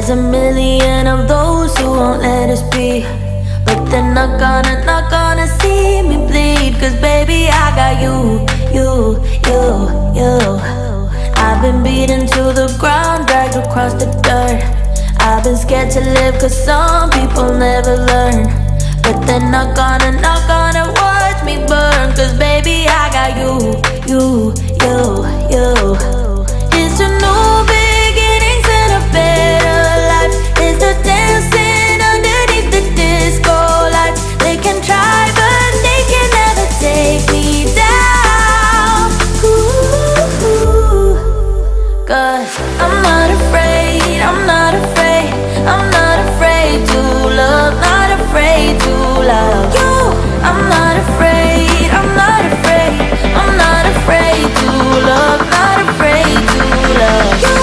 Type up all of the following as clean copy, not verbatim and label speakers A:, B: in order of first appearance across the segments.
A: There's a million of those who won't let us be, but they're not gonna see me bleed. Cause baby, I got you. I've been beaten to the ground, dragged across the dirt. I've been scared to live cause some people never learn. But they're not gonna watch me burn. Cause baby, I got you. It's a new beginnings and a better life. It's the dancing underneath the disco lights. They can try but they can never take me down. Ooh. Cause I'm not afraid, I'm not afraid, I'm not afraid to love, not afraid to love you. I'm not afraid, I'm not afraid, I'm not afraid to love, not afraid to love you.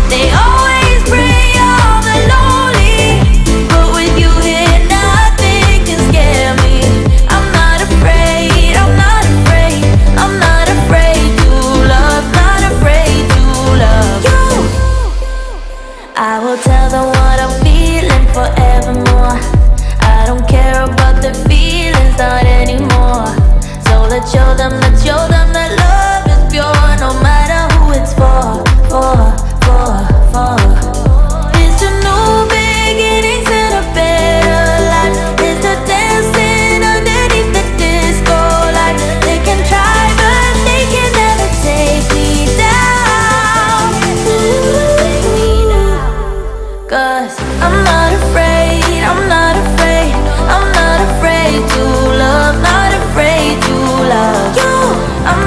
A: They always bring all the lonely, but with you here nothing can scare me. I'm not afraid, I'm not afraid, I'm not afraid to love, not afraid to love you. I will tell them what I'm feeling forevermore. I don't care about their feelings, not anymore. So let's show them that love is pure, no matter who it's for. It's a new beginnings and a better life. It's the dancing underneath the disco light. They can try but they can never take me down. Cause I'm not afraid, I'm not afraid, I'm not afraid to love, not afraid to love you. I'm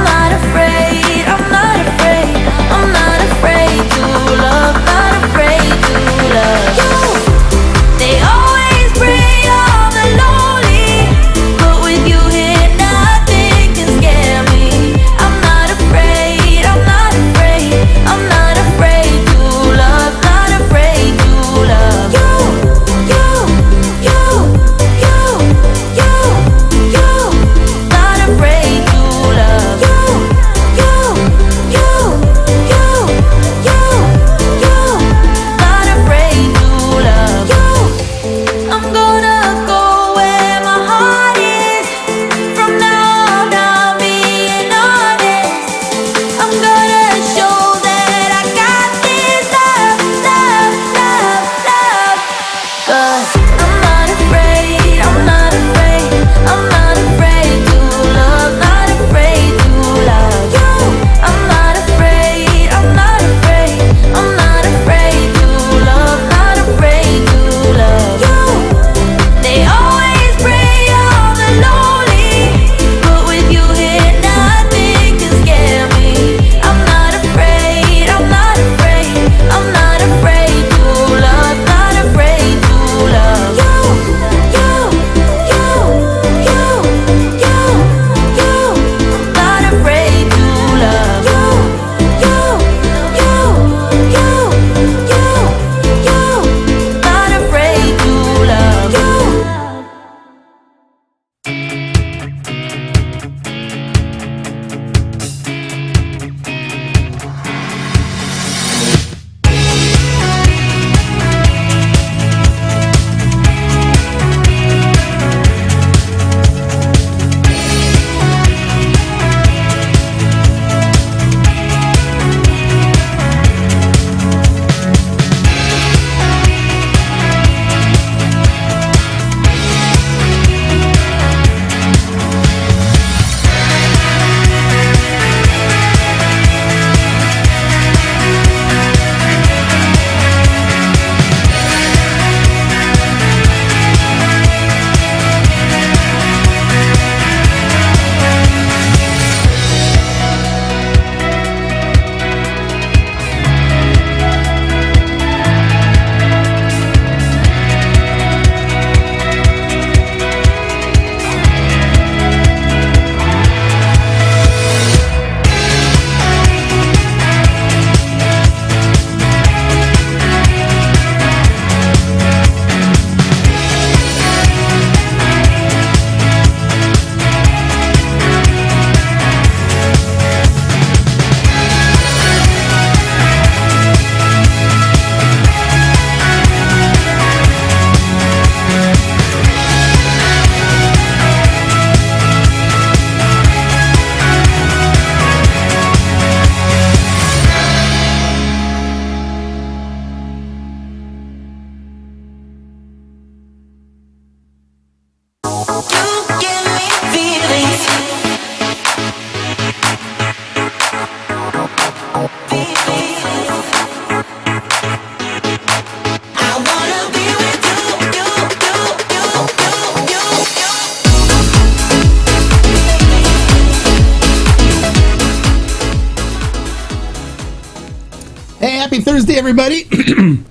B: everybody.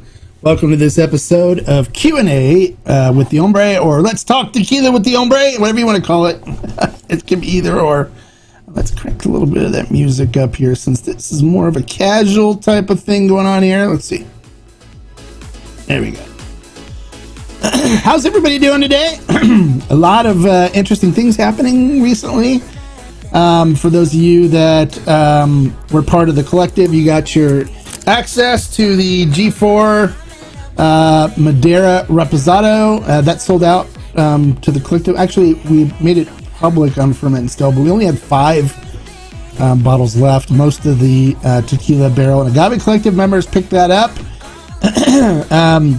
B: Welcome to this episode of Q&A with the Hombre, or Let's Talk Tequila with the Hombre, whatever you want to call it. It can be either or. Let's crank a little bit of that music up here, since this is more of a casual type of thing going on here. Let's see. There we go. How's everybody doing today? A lot of interesting things happening recently. For those of you that were part of the collective, you got your access to the G4 Madeira Reposado. That sold out to the collective. Actually, we made it public on Ferment and Still, but we only had 5 bottles left. Most of the Tequila Barrel and Agave Collective members picked that up.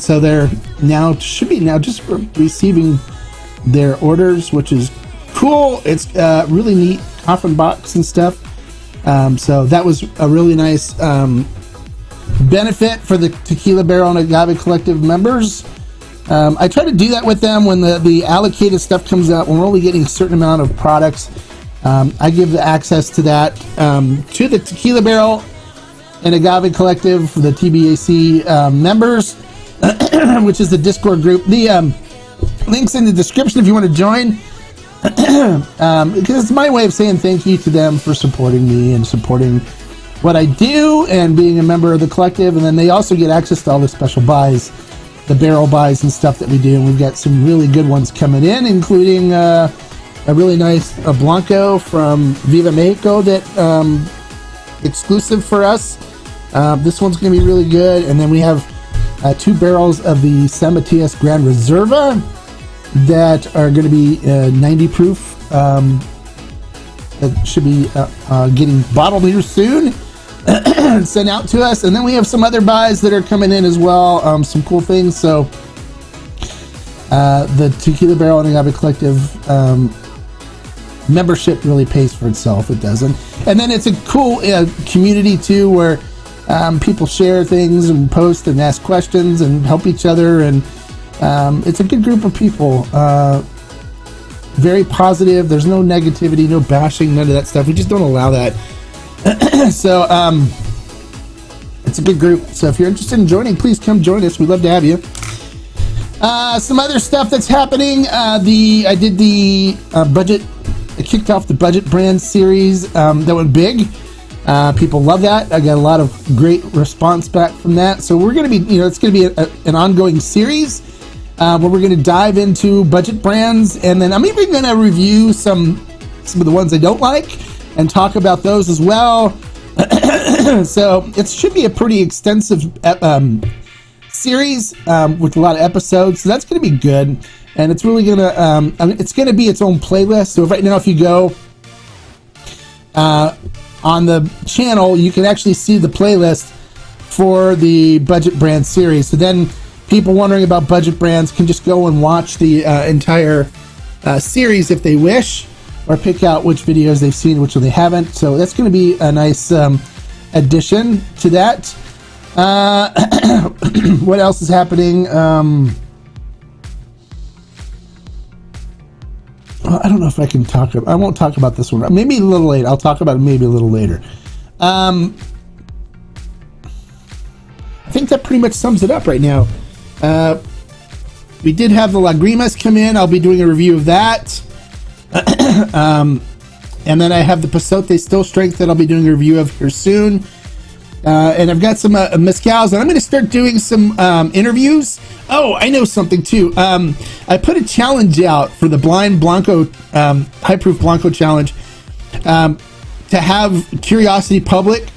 B: So they're now just receiving their orders, which is cool. It's really neat coffin box and stuff. So that was a really nice benefit for the Tequila Barrel and Agave Collective members. I try to do that with them when the allocated stuff comes out. When we're only getting a certain amount of products, I give the access to that to the Tequila Barrel and Agave Collective for the TBAC members, which is the Discord group. The link's in the description if you want to join. Because it's my way of saying thank you to them for supporting me and supporting what I do and being a member of the collective. And then they also get access to all the special buys, the barrel buys and stuff that we do. And we've got some really good ones coming in, including a really nice Blanco from Viva Mexico that exclusive for us. This one's going to be really good. And then we have 2 barrels of the San Matias Gran Reserva that are going to be 90 proof. That should be getting bottled here soon and sent out to us. And then we have some other buys that are coming in as well. Some cool things. So the Tequila Barrel and Agave Collective membership really pays for itself. It doesn't. And then it's a cool community too, where people share things and post and ask questions and help each other. And it's a good group of people. Very positive. There's no negativity, no bashing, none of that stuff. We just don't allow that. So it's a good group. So if you're interested in joining, please come join us. We'd love to have you. Some other stuff that's happening. I did the budget. I kicked off the budget brand series. That went big. People love that. I got a lot of great response back from that. So we're going to be, it's going to be an ongoing series where we're going to dive into budget brands, and then I'm even going to review some of the ones I don't like and talk about those as well. So it should be a pretty extensive series with a lot of episodes. So that's going to be good, and it's really going to it's going to be its own playlist. So right now, if you go on the channel, you can actually see the playlist for the budget brand series. So then people wondering about budget brands can just go and watch the entire series if they wish, or pick out which videos they've seen, which they haven't. So that's going to be a nice addition to that. What else is happening? I don't know if I can talk. I won't talk about this one. Maybe a little later. I'll talk about it maybe a little later. I think that pretty much sums it up right now. We did have the Lagrimas come in. I'll be doing a review of that. And then I have the Pasote Still Strength that I'll be doing a review of here soon. And I've got some mezcals, and I'm going to start doing some interviews. Oh, I know something too. I put a challenge out for the Blind Blanco, High Proof Blanco Challenge, to have Curiosity Public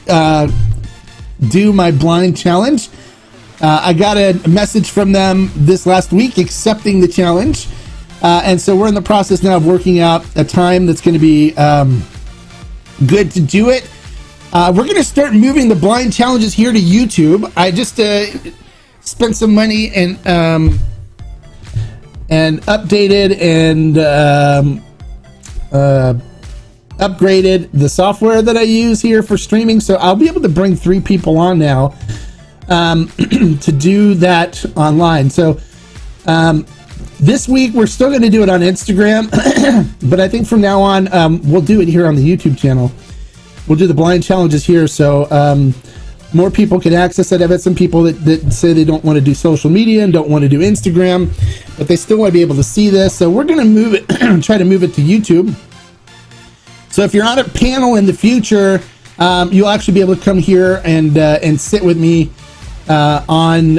B: do my blind challenge. I got a message from them this last week accepting the challenge. And so we're in the process now of working out a time that's going to be good to do it. We're going to start moving the blind challenges here to YouTube. I just spent some money and updated and upgraded the software that I use here for streaming. So I'll be able to bring 3 people on now to do that online. So this week we're still going to do it on Instagram, but I think from now on we'll do it here on the YouTube channel. We'll do the blind challenges here. So more people can access it. I've had some people that say they don't want to do social media and don't want to do Instagram, but they still want to be able to see this. So we're going to move it, try to move it to YouTube. So if you're on a panel in the future, you'll actually be able to come here and sit with me on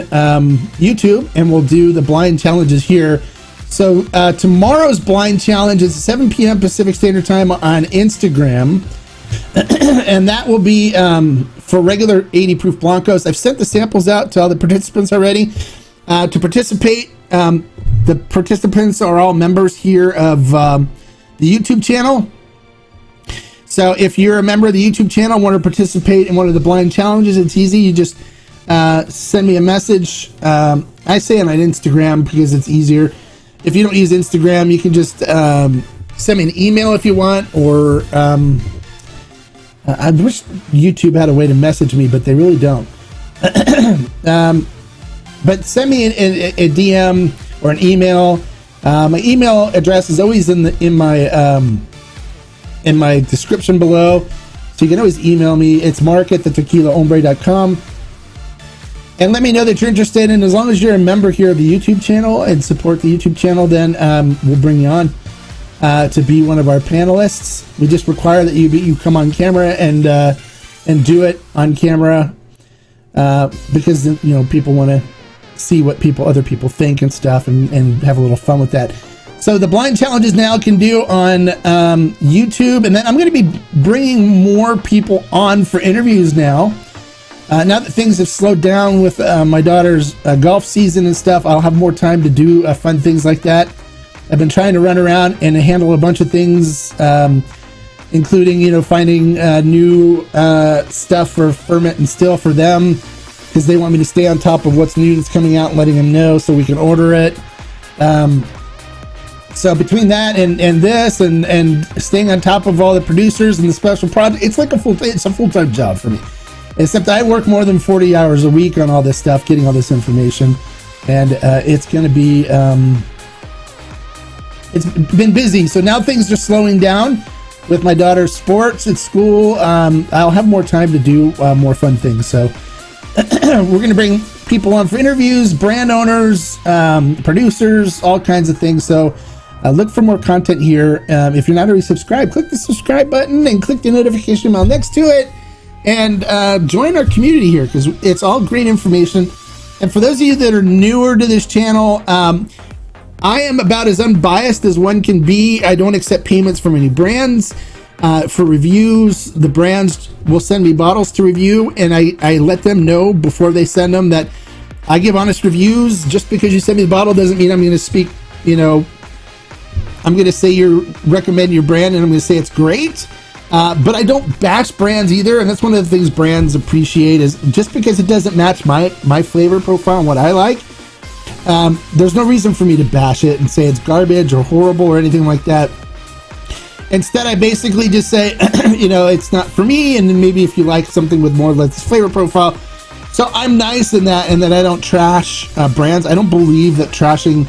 B: YouTube, and we'll do the blind challenges here. So tomorrow's blind challenge is 7 p.m. Pacific Standard Time on Instagram, and that will be for regular 80 proof Blancos. I've sent the samples out to all the participants already. To participate, the participants are all members here of the YouTube channel. So if you're a member of the YouTube channel and want to participate in one of the blind challenges, it's easy. You just send me a message. I say it on Instagram because it's easier. If you don't use Instagram, you can just send me an email if you want, or I wish YouTube had a way to message me, but they really don't. But send me a DM or an email. My email address is always in my description below, so you can always email me. It's mark@thetequilahombre.com. And let me know that you're interested, and as long as you're a member here of the YouTube channel and support the YouTube channel, then we'll bring you on to be one of our panelists. We just require that you come on camera and do it on camera because people want to see what other people think and stuff, and have a little fun with that. So the blind challenges now can do on YouTube, and then I'm going to be bringing more people on for interviews now. Now that things have slowed down with my daughter's golf season and stuff, I'll have more time to do fun things like that. I've been trying to run around and handle a bunch of things, including, finding new stuff for ferment and still for them, because they want me to stay on top of what's new that's coming out and letting them know so we can order it. So between that and this and staying on top of all the producers and the special project, it's like it's a full-time job for me. Except I work more than 40 hours a week on all this stuff, getting all this information, and it's going to be it's been busy. So now things are slowing down with my daughter's sports at school. I'll have more time to do more fun things. So we're going to bring people on for interviews, brand owners, producers, all kinds of things. So look for more content here. If you're not already subscribed, click the subscribe button and click the notification bell next to it, and join our community here, because it's all great information. And for those of you that are newer to this channel, I am about as unbiased as one can be. I don't accept payments from any brands for reviews. The brands will send me bottles to review, and I let them know before they send them that I give honest reviews. Just because you send me the bottle doesn't mean I'm going to speak, I'm going to say recommend your brand, and I'm going to say it's great. But I don't bash brands either, and that's one of the things brands appreciate, is just because it doesn't match my flavor profile and what I like, there's no reason for me to bash it and say it's garbage or horrible or anything like that. Instead, I basically just say, it's not for me, and then maybe if you like something with more like this flavor profile. So I'm nice in that, and that I don't trash brands. I don't believe that trashing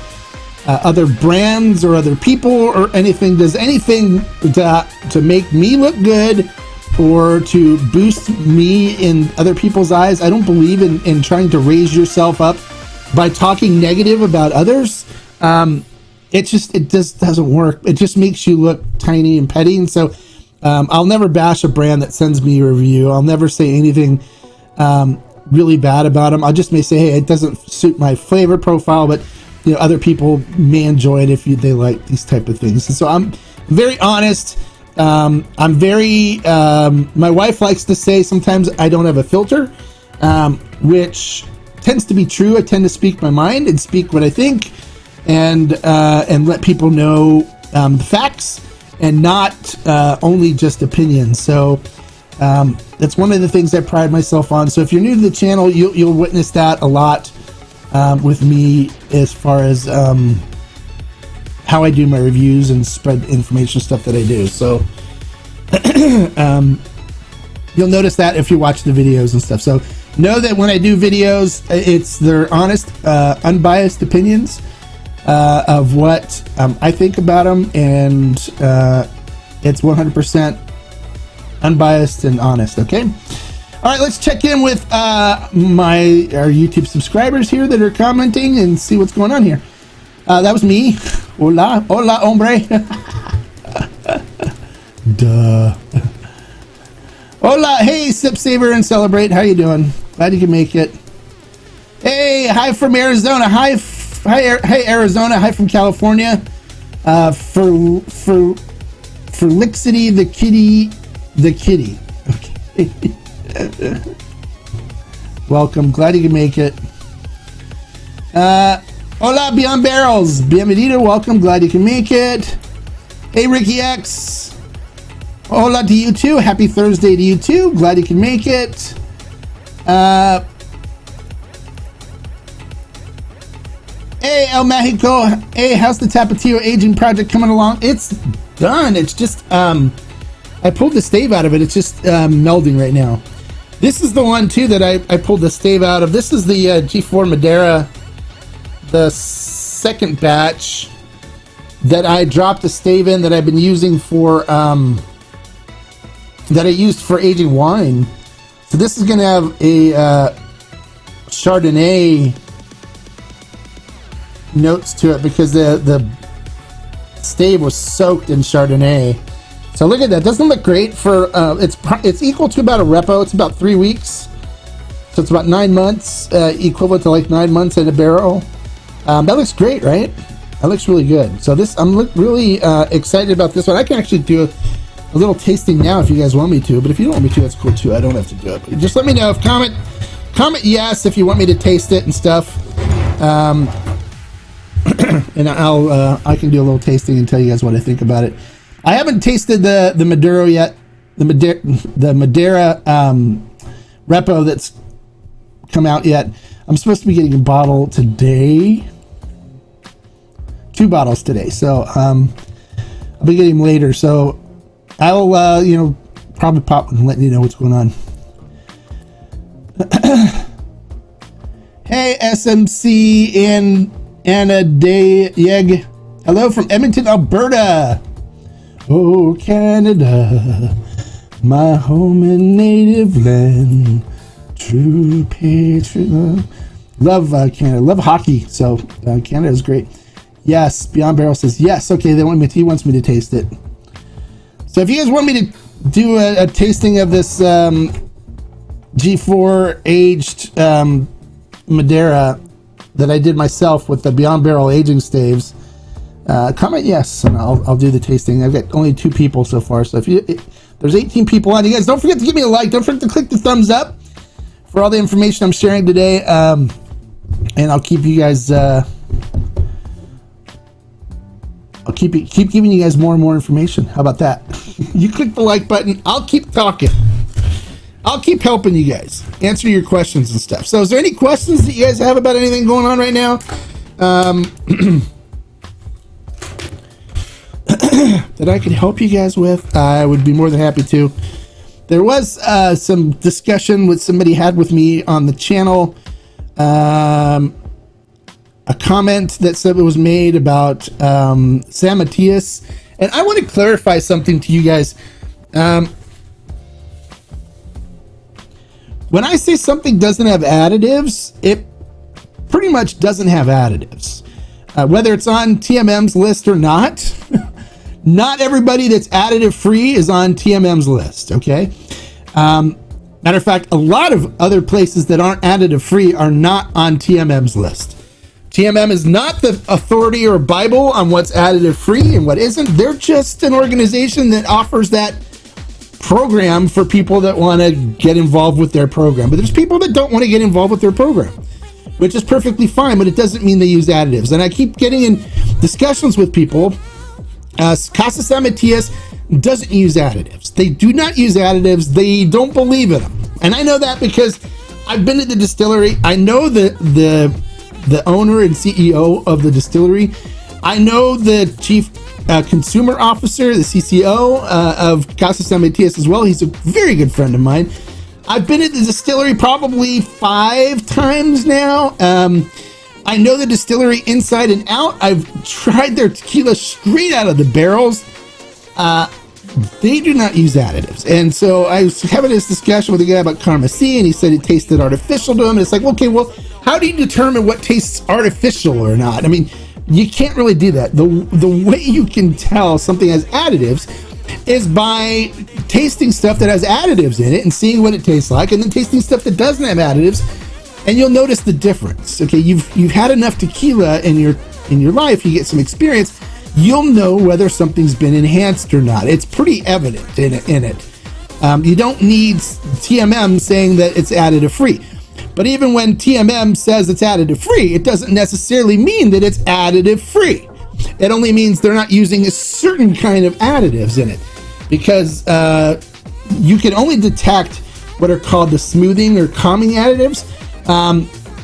B: other brands or other people or anything does anything to make me look good or to boost me in other people's eyes. I don't believe in trying to raise yourself up by talking negative about others. It just doesn't work. It just makes you look tiny and petty. And so I'll never bash a brand that sends me a review. I'll never say anything really bad about them. I just may say, hey, it doesn't suit my flavor profile, but other people may enjoy it if they like these type of things. And so I'm very honest. I'm very, my wife likes to say sometimes I don't have a filter, which tends to be true. I tend to speak my mind and speak what I think, and let people know the facts and not only just opinions. So that's one of the things I pride myself on. So if you're new to the channel, you'll witness that a lot with me as far as how I do my reviews and spread information stuff that I do. So you'll notice that if you watch the videos and stuff. So know that when I do videos, they're honest, unbiased opinions of what I think about them, and it's 100% unbiased and honest. Okay. All right, let's check in with our YouTube subscribers here that are commenting and see what's going on here. That was me. Hola, hombre. Duh. Hola, hey, Sip Saver and Celebrate. How you doing? Glad you can make it. Hey, hi from Arizona. Hi, Arizona. Hi from California. For Lixity, the kitty. Okay. Welcome. Glad you can make it. Hola, Beyond Barrels. Bienvenido. Welcome. Glad you can make it. Hey, Ricky X. Hola to you too. Happy Thursday to you too. Glad you can make it. Hey, El Mexico. Hey, how's the Tapatio aging project coming along? It's done. It's just, I pulled the stave out of it. It's just melding right now. This is the one too that I pulled the stave out of. This is the G4 Madeira, the second batch that I dropped the stave in that I've been using for, that I used for aging wine. So this is going to have a Chardonnay notes to it because the stave was soaked in Chardonnay. So look at that. Doesn't it look great for it's equal to about a repo. It's about 3 weeks, so it's about 9 months, equivalent to like 9 months in a barrel. That looks great, right? That looks really good. So this, I'm really excited about this one. I can actually do a little tasting now if you guys want me to, but if you don't want me to, that's cool too. I don't have to do it. But just let me know. If comment yes if you want me to taste it and stuff. And I can do a little tasting and tell you guys what I think about it. I haven't tasted the Maduro yet. The Madeira repo that's come out yet. I'm supposed to be getting a bottle today. 2 bottles today. So I'll be getting them later. So I'll probably pop and let you know what's going on. Hey, SMC and Anna Day-Yeg. Hello from Edmonton, Alberta. Oh, Canada, my home and native land. True patriot. Love Canada. Love hockey. So Canada is great. Yes, Beyond Barrel says yes. Okay, he wants me to taste it. So if you guys want me to do a tasting of this G4 aged Madeira that I did myself with the Beyond Barrel aging staves, comment yes, and I'll do the tasting. I've got only 2 people so far, so if there's 18 people on, you guys don't forget to give me a like. Don't forget to click the thumbs up for all the information I'm sharing today, and I'll keep you guys. I'll keep giving you guys more and more information. How about that? You click the like button. I'll keep talking. I'll keep helping you guys answer your questions and stuff. So is there any questions that you guys have about anything going on right now? That I could help you guys with? I would be more than happy to. There was some discussion with somebody had with me on the channel. A comment that said it was made about San Matias, and I want to clarify something to you guys. When I say something doesn't have additives, it pretty much doesn't have additives. Whether it's on TMM's list or not, not everybody that's additive free is on TMM's list, okay? Matter of fact, a lot of other places that aren't additive free are not on TMM's list. TMM is not the authority or Bible on what's additive free and what isn't. They're just an organization that offers that program for people that want to get involved with their program. But there's people that don't want to get involved with their program, which is perfectly fine, but it doesn't mean they use additives. And I keep getting in discussions with people. Casa San Matias doesn't use additives. They do not use additives. They don't believe in them. And I know that because I've been at the distillery. I know the owner and CEO of the distillery. I know the chief consumer officer, the CCO of Casa San Matias as well. He's a very good friend of mine. I've been at the distillery probably 5 times now. I know the distillery inside and out. I've tried their tequila straight out of the barrels. they do not use additives. And so I was having this discussion with a guy about Karma C, and he said it tasted artificial to him. And it's like, okay, well, how do you determine what tastes artificial or not? I mean, you can't really do that. The way you can tell something has additives is by tasting stuff that has additives in it and seeing what it tastes like, and then tasting stuff that doesn't have additives, and you'll notice the difference. Okay, you've had enough tequila in your life, you get some experience, you'll know whether something's been enhanced or not. It's pretty evident in it. You don't need TMM saying that it's additive free. But even when TMM says it's additive free, it doesn't necessarily mean that it's additive free. It only means they're not using a certain kind of additives in it, because you can only detect what are called the smoothing or calming additives,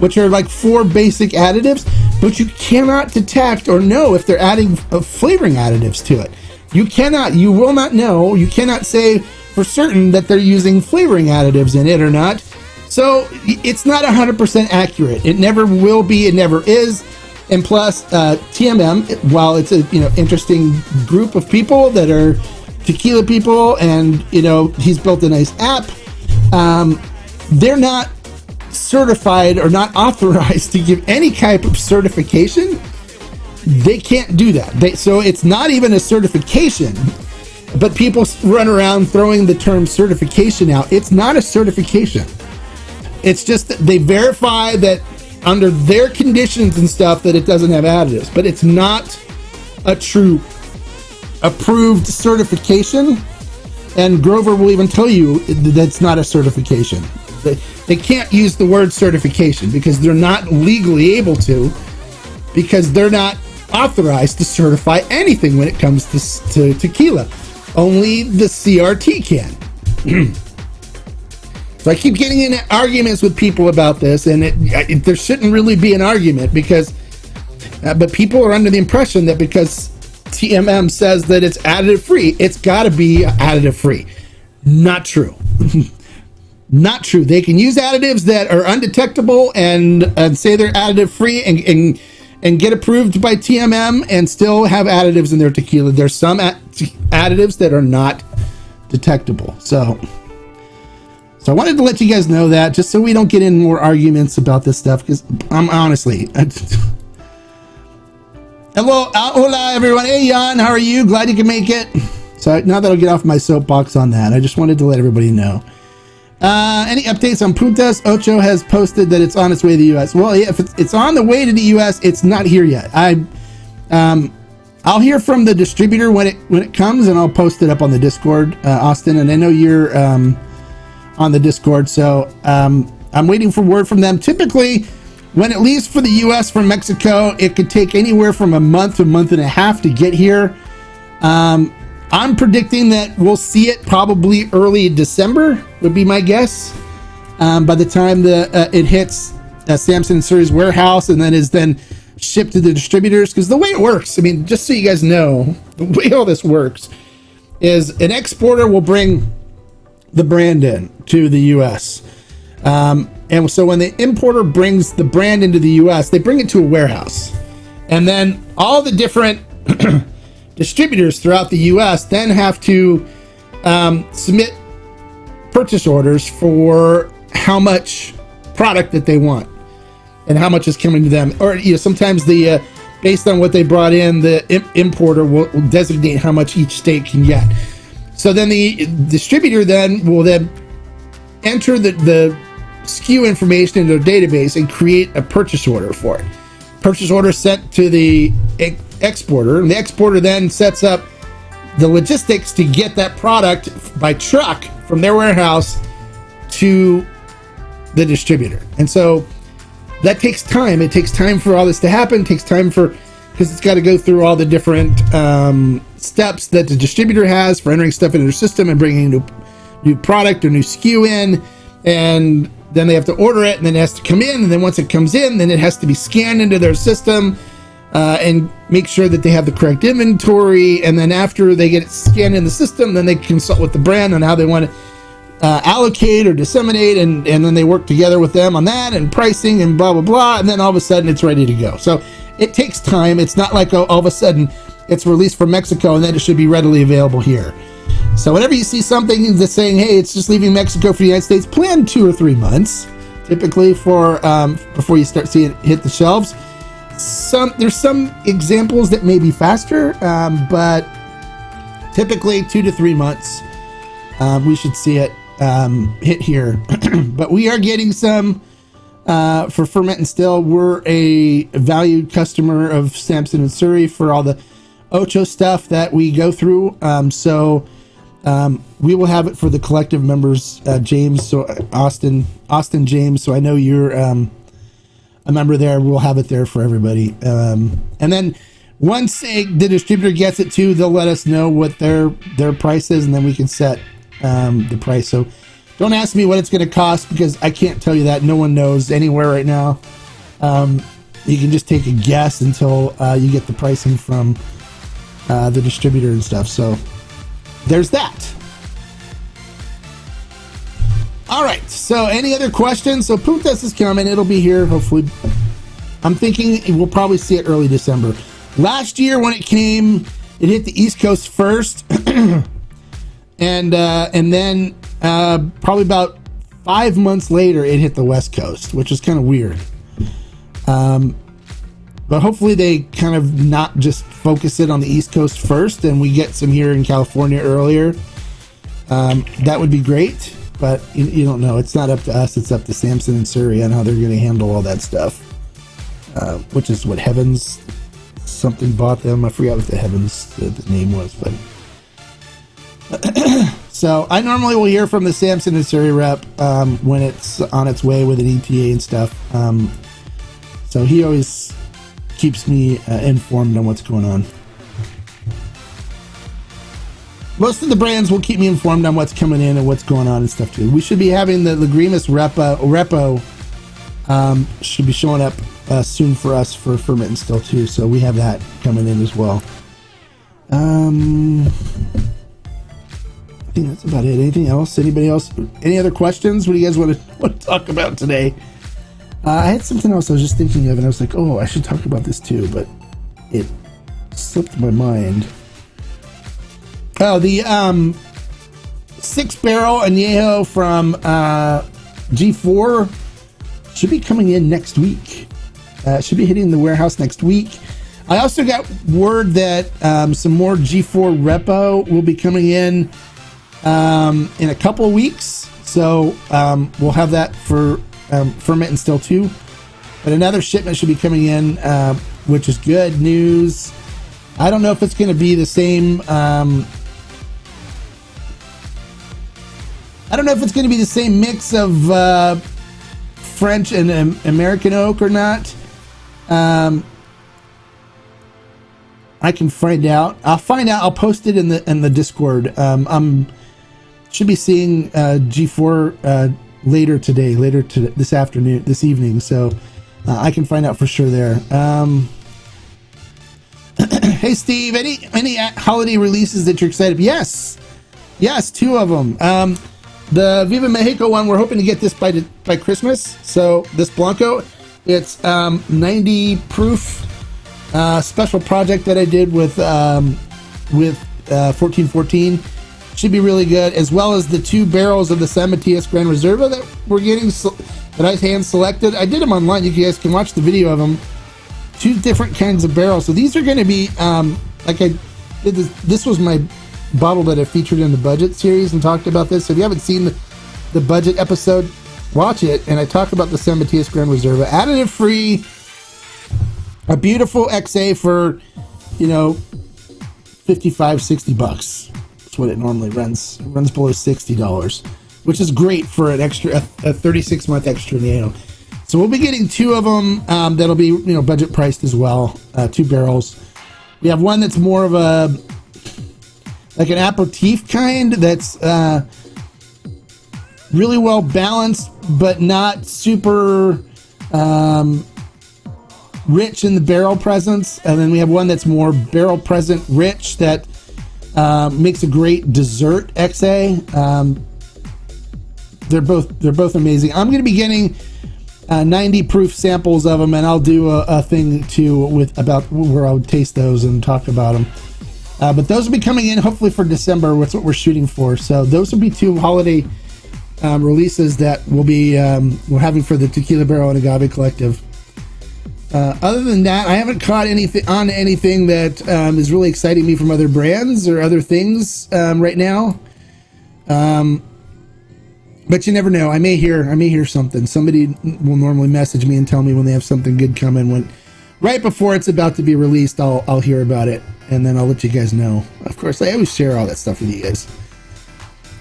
B: which are like 4 basic additives, but you cannot detect or know if they're adding flavoring additives to it. You will not know, you cannot say for certain that they're using flavoring additives in it or not. So it's not 100% accurate. It never will be, it never is. And plus, TMM, while it's a interesting group of people that are tequila people, and he's built a nice app, they're not certified or not authorized to give any type of certification. They can't do that. So it's not even a certification, but people run around throwing the term certification out. It's not a certification. It's just that they verify that under their conditions and stuff that it doesn't have additives, but it's not a true approved certification. And Grover will even tell you that's not a certification. They can't use the word certification because they're not legally able to, because they're not authorized to certify anything when it comes to tequila. Only the CRT can. So I keep getting in arguments with people about this, and there shouldn't really be an argument, because but people are under the impression that because TMM says that it's additive free, it's got to be additive free. Not true. Not true. They can use additives that are undetectable and say they're additive free and get approved by TMM and still have additives in their tequila. There's some additives that are not detectable. So I wanted to let you guys know that, just so we don't get in more arguments about this stuff, because I'm honestly... Hello, hola everyone. Hey Jan, how are you? Glad you can make it. So now that I'll get off my soapbox on that, I just wanted to let everybody know. Any updates on Puntas? Ocho has posted that it's on its way to the US. Well, yeah, if it's on the way to the US, it's not here yet. I'll hear from the distributor when it comes, and I'll post it up on the Discord, Austin. And I know you're on the Discord, so I'm waiting for word from them. Typically, when it leaves for the US from Mexico, it could take anywhere from a month to a month and a half to get here. I'm predicting that we'll see it probably early December, would be my guess. By the time it hits Samson & Surrey's warehouse and then is then shipped to the distributors. Because the way it works, I mean, just so you guys know, the way all this works is an exporter will bring the brand in to the US. And so when the importer brings the brand into the US, they bring it to a warehouse. And then all the different distributors throughout the US then have to submit purchase orders for how much product that they want and how much is coming to them. Or sometimes based on what they brought in, the importer will designate how much each state can get. So then the distributor will then enter the SKU information into their database and create a purchase order for it. Purchase order sent to the exporter, and the exporter then sets up the logistics to get that product by truck from their warehouse to the distributor. And so that takes time. It takes time for all this to happen. It takes time because it's got to go through all the different steps that the distributor has for entering stuff into their system and bringing a new product or new SKU in, and then they have to order it, and then it has to come in, and then once it comes in, then it has to be scanned into their system and make sure that they have the correct inventory, and then after they get it scanned in the system, then they consult with the brand on how they want to allocate or disseminate, and then they work together with them on that and pricing and blah blah blah, and then all of a sudden it's ready to go. So it takes time. It's not like all of a sudden it's released from Mexico and then it should be readily available here. So whenever you see something that's saying, hey, it's just leaving Mexico for the United States, plan 2 or 3 months, typically, for before you start seeing it hit the shelves. There's some examples that may be faster, but typically 2 to 3 months, we should see it hit here. But we are getting some for Ferment and Still. We're a valued customer of Samson and Surrey for all the Ocho stuff that we go through. So we will have it for the collective members, James, so Austin James. So I know you're a member there. We'll have it there for everybody. And then once the distributor gets it too, they'll let us know what their price is, and then we can set the price. So don't ask me what it's going to cost, because I can't tell you that. No one knows anywhere right now. You can just take a guess until you get the pricing from the distributor and stuff. So there's that. All right. So any other questions? So Puntas is coming. It'll be here, hopefully. I'm thinking we'll probably see it early December. Last year when it came, it hit the East Coast first. and then probably about 5 months later, it hit the West Coast, which is kind of weird. But hopefully they kind of not just focus it on the East Coast first, and we get some here in California earlier. That would be great, but you don't know. It's not up to us. It's up to Samson and Surrey on how they're going to handle all that stuff, which is what Heavens something bought them. I forgot what the Heavens the name was, but so I normally will hear from the Samson and Surrey rep when it's on its way with an ETA and stuff. So he always keeps me informed on what's going on. Most of the brands will keep me informed on what's coming in and what's going on and stuff too. We should be having the Lagrimas repo should be showing up soon for us for Ferment and Still too. So we have that coming in as well. I think that's about it. Anything else? Anybody else? Any other questions? What do you guys want to talk about today? I had something else I was just thinking of, and I was like, oh, I should talk about this too, but it slipped my mind. Oh, the 6-barrel añejo from G4 should be coming in next week. Should be hitting the warehouse next week. I also got word that some more G4 repo will be coming in a couple of weeks. So we'll have that for Ferment and Still too. But another shipment should be coming in, which is good news. I don't know if it's going to be the same. I don't know if it's going to be the same mix of French and American oak or not. I can find out. I'll find out. I'll post it in the Discord. Should be seeing G4 later today, this afternoon, this evening. So I can find out for sure there. Hey Steve, any holiday releases that you're excited? Yes, 2 of them. The Viva Mexico one, we're hoping to get this by Christmas. So this Blanco, it's 90 proof special project that I did with 1414. Should be really good, as well as the 2 barrels of the San Matias Gran Reserva that we're getting, that I hand selected. I did them online. You guys can watch the video of them. 2 different kinds of barrels. So these are going to be like I did this was my bottle that I featured in the budget series and talked about this. So if you haven't seen the budget episode, watch it. And I talk about the San Matias Gran Reserva, additive free, a beautiful XA for, $55, $60. That's what it normally runs. It runs below $60, which is great for an extra, a 36-month extra añejo. So we'll be getting 2 of them. That'll be, budget priced as well. 2 barrels. We have one that's more of like an aperitif kind that's really well balanced, but not super rich in the barrel presence. And then we have one that's more barrel present rich that makes a great dessert XA. They're both amazing. I'm going to be getting 90 proof samples of them, and I'll do a thing too about where I would taste those and talk about them. But those will be coming in hopefully for December. That's what we're shooting for. So those will be 2 holiday releases that we'll be we're having for the Tequila Barrel and Agave Collective. Other than that, I haven't caught anything that is really exciting me from other brands or other things right now. But you never know. I may hear something. Somebody will normally message me and tell me when they have something good coming. When right before it's about to be released, I'll hear about it, and then I'll let you guys know. Of course, I always share all that stuff with you guys.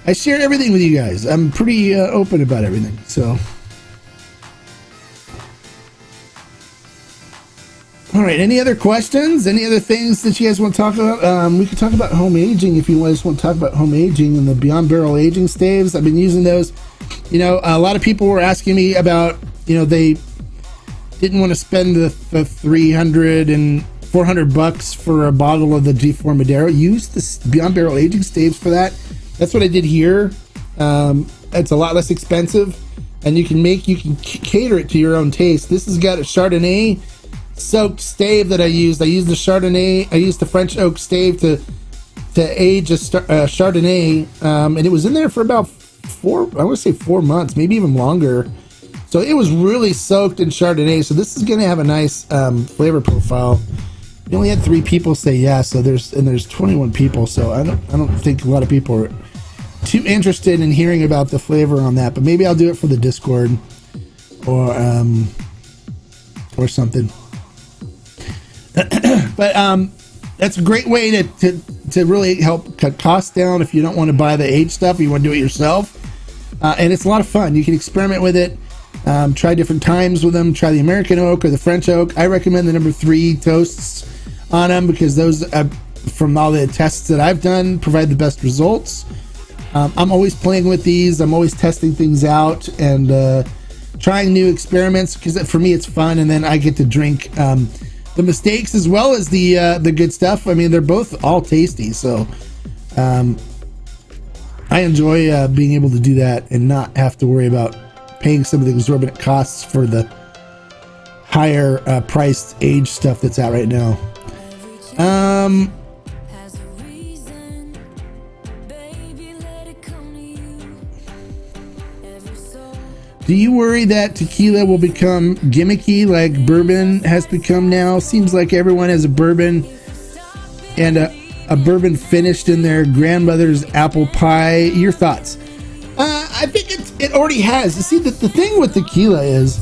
B: I share everything with you guys. I'm pretty open about everything. So, all right. Any other questions? Any other things that you guys want to talk about? We could talk about home aging if you guys want to talk about home aging and the Beyond Barrel aging staves. I've been using those. You know, a lot of people were asking me about, you know, they didn't want to spend the $300 and $400 for a bottle of the G4 Madero. Use the Beyond Barrel aging staves for that. That's what I did here. It's a lot less expensive, and you can cater it to your own taste. This has got a Chardonnay soaked stave that I used. I used the Chardonnay. I used the French oak stave to age a Chardonnay, and it was in there for about 4 months, maybe even longer. So it was really soaked in Chardonnay. So this is going to have a nice flavor profile. We only had 3 people say yes, so there's 21 people. So I don't think a lot of people are too interested in hearing about the flavor on that. But maybe I'll do it for the Discord or something. But that's a great way to really help cut costs down if you don't want to buy the aged stuff, you want to do it yourself. And it's a lot of fun. You can experiment with it. Try different times with them. Try the American oak or the French oak. I recommend the number 3 toasts on them because those, from all the tests that I've done, provide the best results. I'm always playing with these. I'm always testing things out and trying new experiments because for me it's fun, and then I get to drink the mistakes as well as the good stuff. I mean, they're both all tasty, so I enjoy being able to do that and not have to worry about paying some of the exorbitant costs for the higher priced age stuff that's out right now. Do you worry that tequila will become gimmicky like bourbon has become now? Seems like everyone has a bourbon and a bourbon finished in their grandmother's apple pie. Your thoughts? I think it already has. You see, the thing with tequila is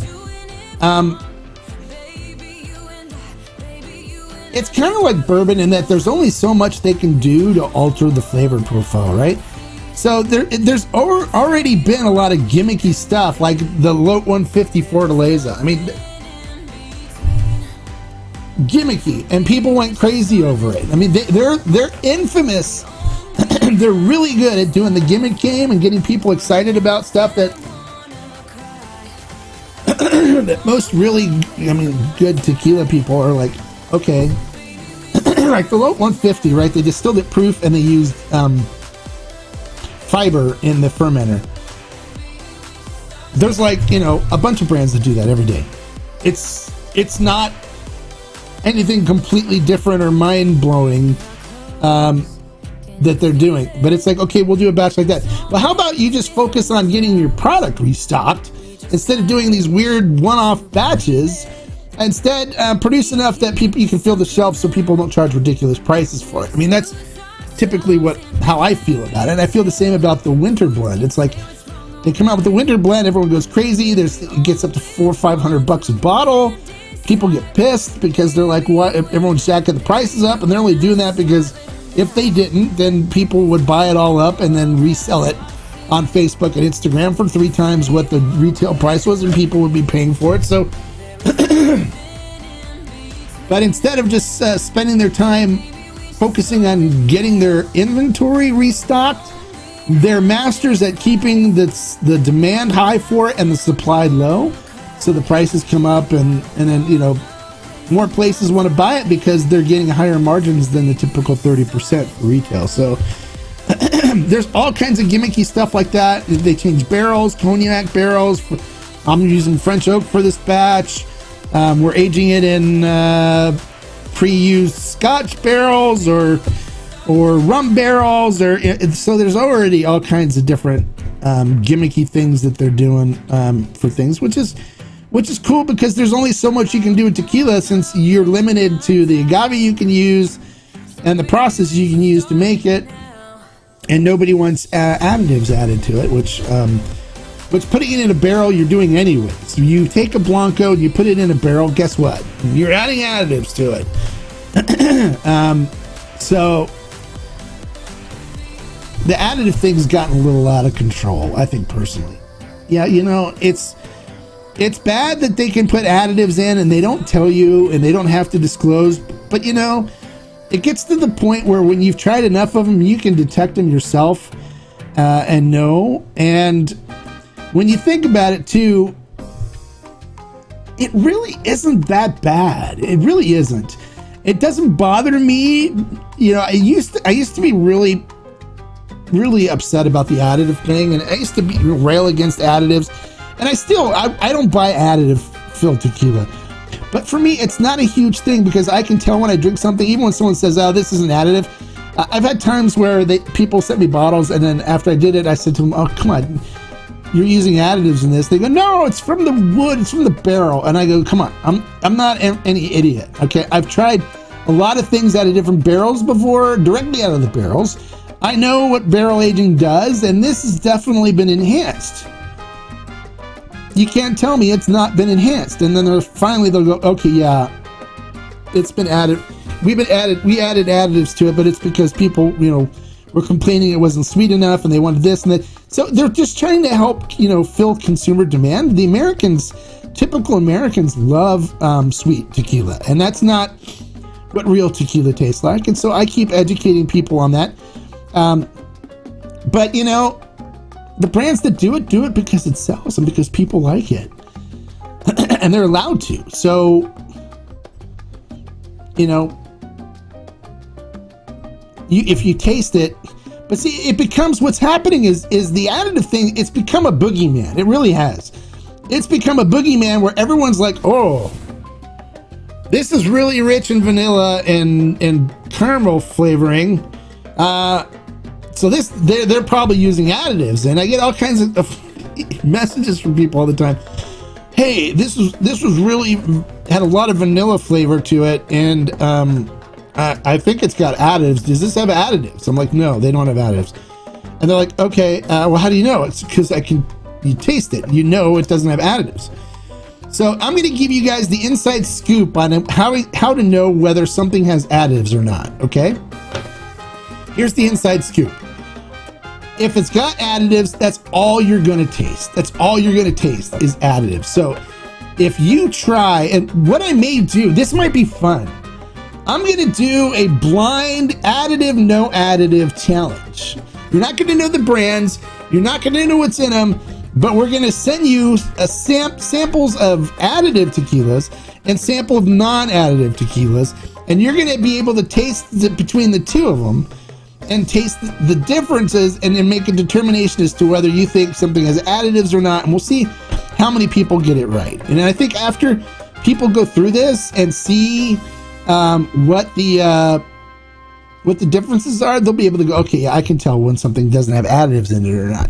B: it's kind of like bourbon in that there's only so much they can do to alter the flavor profile, right? So there's already been a lot of gimmicky stuff, like the Lot 150 Fortaleza. I mean, gimmicky, and people went crazy over it. I mean, they're infamous. They're really good at doing the gimmick game and getting people excited about stuff that that most really, I mean, good tequila people are like, okay. Like the Lot 150, right? They distilled it proof and they used fiber in the fermenter. There's like, you know, a bunch of brands that do that every day. It's not anything completely different or mind-blowing that they're doing, but it's like, okay, we'll do a batch like that. But how about you just focus on getting your product restocked instead of doing these weird one-off batches? Instead, produce enough that you can fill the shelf so people don't charge ridiculous prices for it. I mean, that's typically how I feel about it. And I feel the same about the winter blend. It's like they come out with the winter blend, everyone goes crazy. It gets up to $400 or $500 a bottle. People get pissed because they're like, what? Everyone's jacking the prices up, and they're only doing that because if they didn't, then people would buy it all up and then resell it on Facebook and Instagram for 3 times what the retail price was, and people would be paying for it. So, but instead of just spending their time focusing on getting their inventory restocked, they're masters at keeping the demand high for it and the supply low. So the prices come up, and then, you know, more places want to buy it because they're getting higher margins than the typical 30% for retail. So there's all kinds of gimmicky stuff like that. They change barrels, cognac barrels. I'm using French oak for this batch. We're aging it in pre-used Scotch barrels, or or rum barrels, or so there's already all kinds of different gimmicky things that they're doing for things, which is cool, because there's only so much you can do with tequila, since you're limited to the agave you can use and the process you can use to make it, and nobody wants additives added to it, which putting it in a barrel you're doing anyway. So you take a Blanco and you put it in a barrel, guess what? You're adding additives to it. So the additive thing's gotten a little out of control, I think, personally. Yeah, it's bad that they can put additives in and they don't tell you and they don't have to disclose, but it gets to the point where when you've tried enough of them, you can detect them yourself and know. And when you think about it too, it really isn't that bad. It really isn't. It doesn't bother me. I used to be really, really upset about the additive thing, and I used to rail against additives, and I don't buy additive filled tequila. But for me, it's not a huge thing, because I can tell when I drink something, even when someone says, "Oh, this is an additive." I've had times where people sent me bottles, and then after I did it, I said to them, "Oh, come on, you're using additives in this." They go, "No, it's from the wood, it's from the barrel." And I go, "Come on, I'm not any idiot, okay? I've tried a lot of things out of different barrels before, directly out of the barrels. I know what barrel aging does, and this has definitely been enhanced. You can't tell me it's not been enhanced." And then they'll go, "Okay, yeah, it's been added. We added additives to it, but it's because people, were complaining it wasn't sweet enough, and they wanted this and that." So they're just trying to help, fill consumer demand. Typical Americans love sweet tequila, and that's not what real tequila tastes like. And so I keep educating people on that. But the brands that do it because it sells and because people like it, and they're allowed to. So, if you taste it, but see, it becomes, what's happening is the additive thing, it's become a boogeyman. It really has. It's become a boogeyman where everyone's like, "Oh, this is really rich in vanilla and caramel flavoring. So they're probably using additives." And I get all kinds of messages from people all the time. "Hey, this was really had a lot of vanilla flavor to it, and I think it's got additives. Does this have additives?" I'm like, "No, they don't have additives." And they're like, "Okay, well, how do you know?" "It's because you taste it. It doesn't have additives." So I'm going to give you guys the inside scoop on how to know whether something has additives or not, okay? Here's the inside scoop. If it's got additives, that's all you're going to taste. That's all you're going to taste is additives. So if you try, and what I may do, this might be fun. I'm going to do a blind additive, no additive challenge. You're not going to know the brands. You're not going to know what's in them. But we're going to send you samples of additive tequilas and sample of non-additive tequilas. And you're going to be able to taste between the two of them and taste the differences, and then make a determination as to whether you think something has additives or not. And we'll see how many people get it right. And I think after people go through this and see what the differences are, they'll be able to go, "Okay, yeah, I can tell when something doesn't have additives in it or not."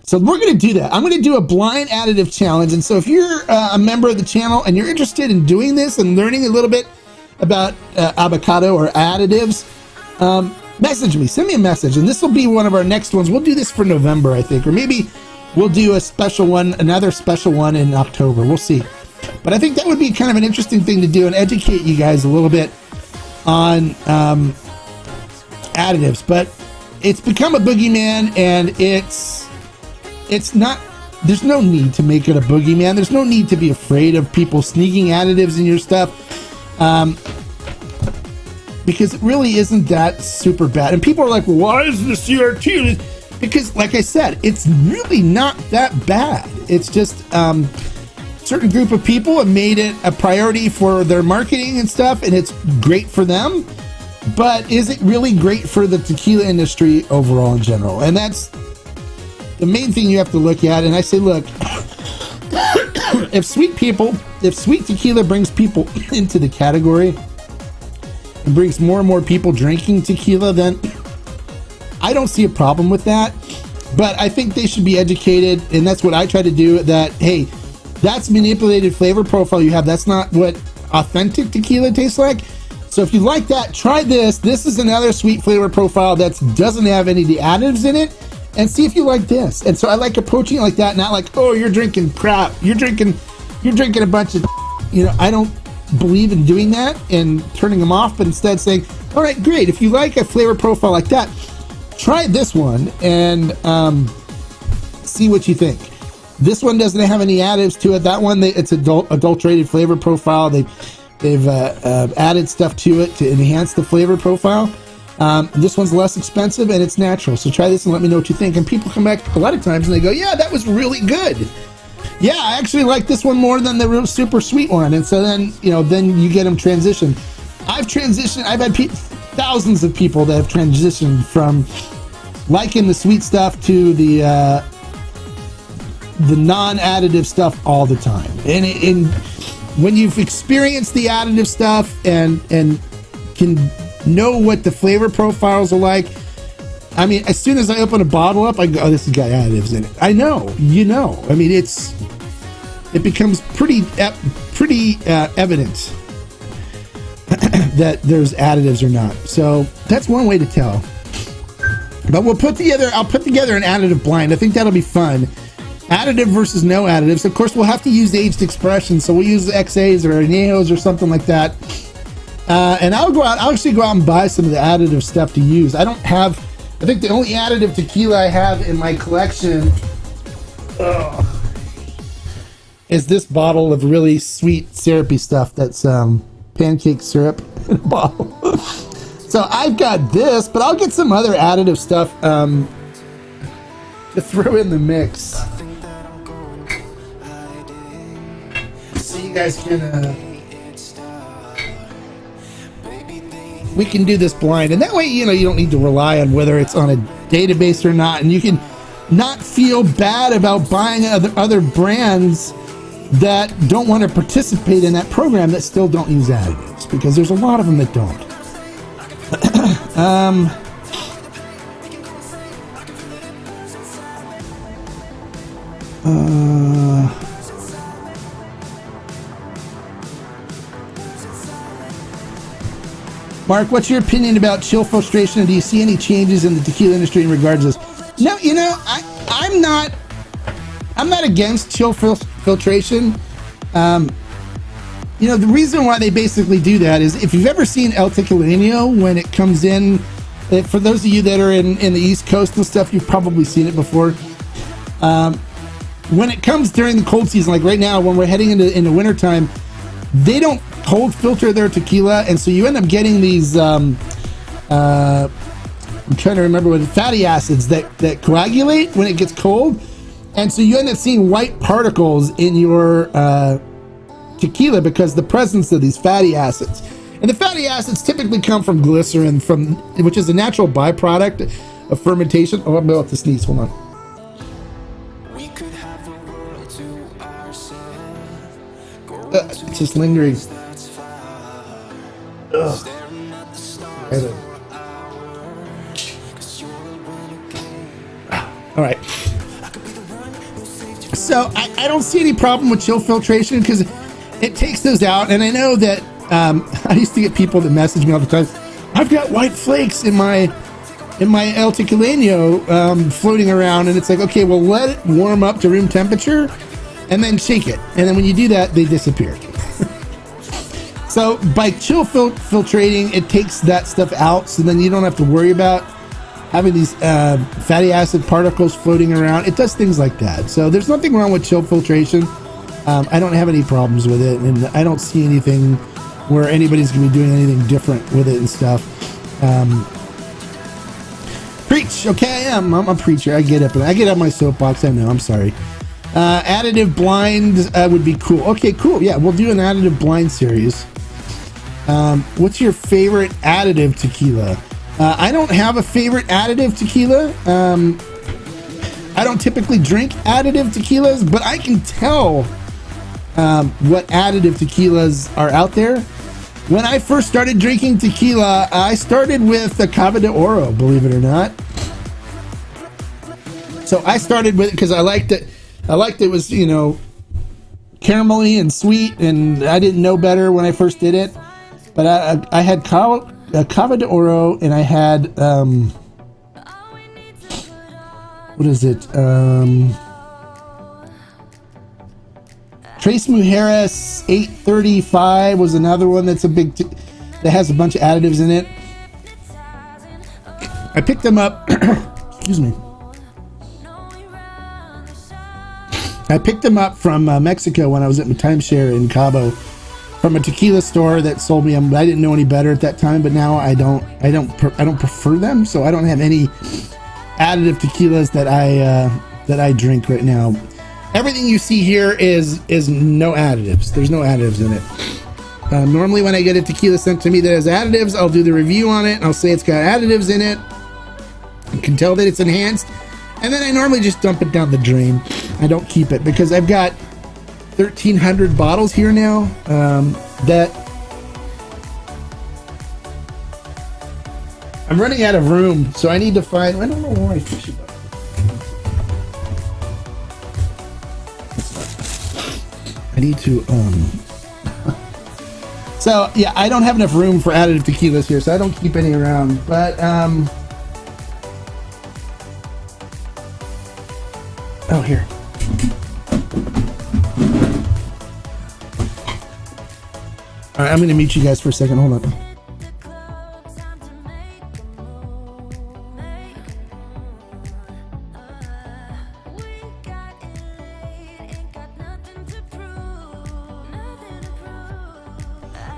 B: So we're going to do that. I'm going to do a blind additive challenge. And so if you're a member of the channel and you're interested in doing this and learning a little bit about avocado or additives, message me, send me a message. And this will be one of our next ones. We'll do this for November, I think, or maybe we'll do another special one in October. We'll see. But I think that would be kind of an interesting thing to do and educate you guys a little bit on additives. But it's become a boogeyman, and it's not, there's no need to make it a boogeyman. There's no need to be afraid of people sneaking additives in your stuff, because it really isn't that super bad. And people are like, "Well, why isn't the CRT?" Because, like I said, it's really not that bad. It's just certain group of people have made it a priority for their marketing and stuff, and it's great for them. But is it really great for the tequila industry overall in general? And that's the main thing you have to look at. And I say, look, if sweet tequila brings people into the category, and brings more and more people drinking tequila, then I don't see a problem with that. But I think they should be educated, and that's what I try to do, that, hey, that's manipulated flavor profile you have. That's not what authentic tequila tastes like. So if you like that, try this. This is another sweet flavor profile that doesn't have any of the additives in it, and see if you like this. And so I like approaching it like that, not like, oh, you're drinking crap. You're drinking a bunch of, I don't believe in doing that and turning them off, but instead saying, all right, great. If you like a flavor profile like that, try this one and see what you think. This one doesn't have any additives to it. That one, it's adulterated flavor profile. They've added stuff to it to enhance the flavor profile. This one's less expensive and it's natural. So try this and let me know what you think. And people come back a lot of times and they go, yeah, that was really good. Yeah, I actually like this one more than the real super sweet one. And so then, then you get them transition. I've had thousands of people that have transitioned from liking the sweet stuff to the non-additive stuff all the time. And when you've experienced the additive stuff and can know what the flavor profiles are like, I mean, as soon as I open a bottle up, I go, oh, this has got additives in it. I know, I mean, it becomes pretty evident that there's additives or not. So that's one way to tell. But I'll put together an additive blind. I think that'll be fun. Additive versus no additives. Of course, we'll have to use aged expression, so we'll use XAs or añejos or something like that. And I'll actually go out and buy some of the additive stuff to use. I think the only additive tequila I have in my collection is this bottle of really sweet syrupy stuff that's pancake syrup in a bottle. So I've got this, but I'll get some other additive stuff to throw in the mix. So you guys can we can do this blind, and that way you don't need to rely on whether it's on a database or not, and you can not feel bad about buying other brands that don't want to participate in that program that still don't use additives, because there's a lot of them that don't. Mark, what's your opinion about chill filtration, and do you see any changes in the tequila industry in regards to this? No, I'm not against chill filtration. The reason why they basically do that is, if you've ever seen El Tequilano when it comes in, for those of you that are in the East Coast and stuff, you've probably seen it before. When it comes during the cold season, like right now, when we're heading into wintertime, they don't cold filter their tequila, and so you end up getting these I'm trying to remember what fatty acids that coagulate when it gets cold, and so you end up seeing white particles in your tequila because the presence of these fatty acids. And the fatty acids typically come from glycerin, which is a natural byproduct of fermentation. Oh, I'm about to sneeze. Hold on. It's just lingering. Ugh. All right. So I don't see any problem with chill filtration because it takes those out. And I know that I used to get people that message me all the time. I've got white flakes in my El Tequilano floating around, and it's like, okay, well, let it warm up to room temperature and then shake it. And then when you do that, they disappear. So by chill filtrating, it takes that stuff out, so then you don't have to worry about having these fatty acid particles floating around. It does things like that. So there's nothing wrong with chill filtration. I don't have any problems with it, and I don't see anything where anybody's going to be doing anything different with it and stuff. Preach. Okay, I'm a preacher. I get up my soapbox. I know. I'm sorry. Additive blind would be cool. Okay, cool. Yeah, we'll do an additive blind series. What's your favorite additive tequila? I don't have a favorite additive tequila. I don't typically drink additive tequilas, but I can tell what additive tequilas are out there. When I first started drinking tequila, I started with Agave de Oro, believe it or not. So I started with it because I liked it. I liked it was, you know, caramelly and sweet, and I didn't know better when I first did it. But I had Agave de Oro, and I had what is it? Tres Mujeres 835 was another one that's a big that has a bunch of additives in it. I picked them up. Excuse me. I picked them up from Mexico when I was at my timeshare in Cabo, from a tequila store that sold me them. I didn't know any better at that time, but now I don't prefer them, so I don't have any additive tequilas that I drink right now. Everything you see here is no additives. There's no additives in it. Normally when I get a tequila sent to me that has additives, I'll do the review on it and I'll say it's got additives in it. You can tell that it's enhanced, and then I normally just dump it down the drain. I don't keep it because I've got 1,300 bottles here now that I'm running out of room, so I need to find. I don't know why I fish it. I need to so yeah, I don't have enough room for additive tequilas here, so I don't keep any around. But oh, here. All right, I'm going to mute you guys for a second. Hold on.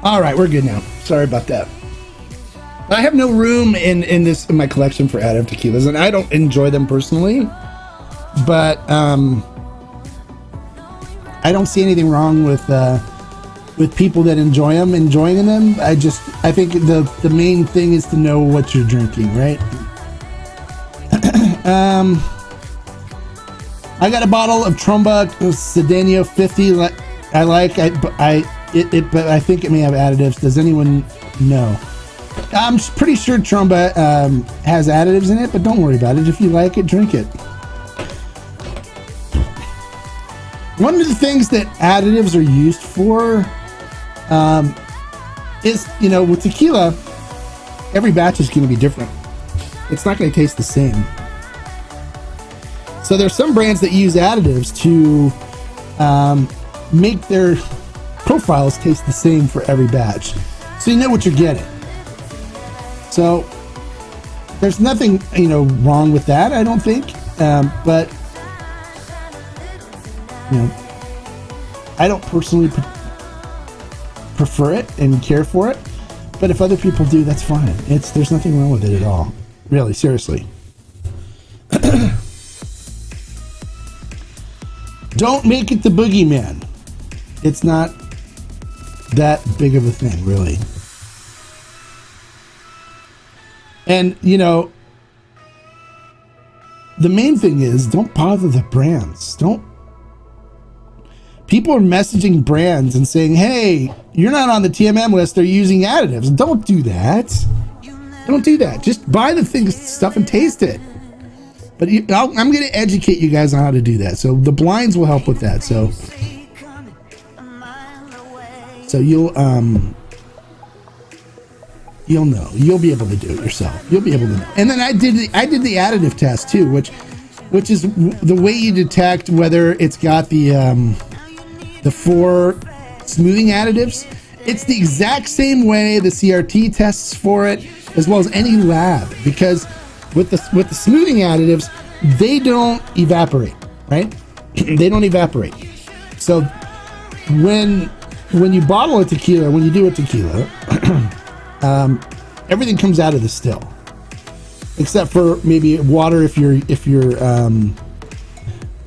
B: All right, we're good now. Sorry about that. I have no room in my collection for additive tequilas, and I don't enjoy them personally. But I don't see anything wrong with people that enjoying them. I think the main thing is to know what you're drinking, right? I got a bottle of Tromba Cedeno 50. I like, but I think it may have additives. Does anyone know? I'm pretty sure Tromba has additives in it, but don't worry about it. If you like it, drink it. One of the things that additives are used for is, you know, with tequila, every batch is going to be different. It's not going to taste the same. So there's some brands that use additives to make their profiles taste the same for every batch, so you know what you're getting. So there's nothing, you know, wrong with that, I don't think. But you know, I don't personally prefer it and care for it. But if other people do, that's fine. There's nothing wrong with it at all. Really, seriously. Don't make it the boogeyman. It's not that big of a thing, really. And, you know, the main thing is don't bother the brands. People are messaging brands and saying, hey, you're not on the TMM list, they're using additives. Don't do that. Don't do that. Just buy the stuff and taste it. But I'm going to educate you guys on how to do that. So the blinds will help with that. So you'll know. You'll be able to do it yourself. You'll be able to know. And then I did the additive test too, which is the way you detect whether it's got the 4 smoothing additives. It's the exact same way the CRT tests for it, as well as any lab, because with the smoothing additives, they don't evaporate, right? They don't evaporate. So when you bottle a tequila, when you do a tequila, everything comes out of the still, except for maybe water if you're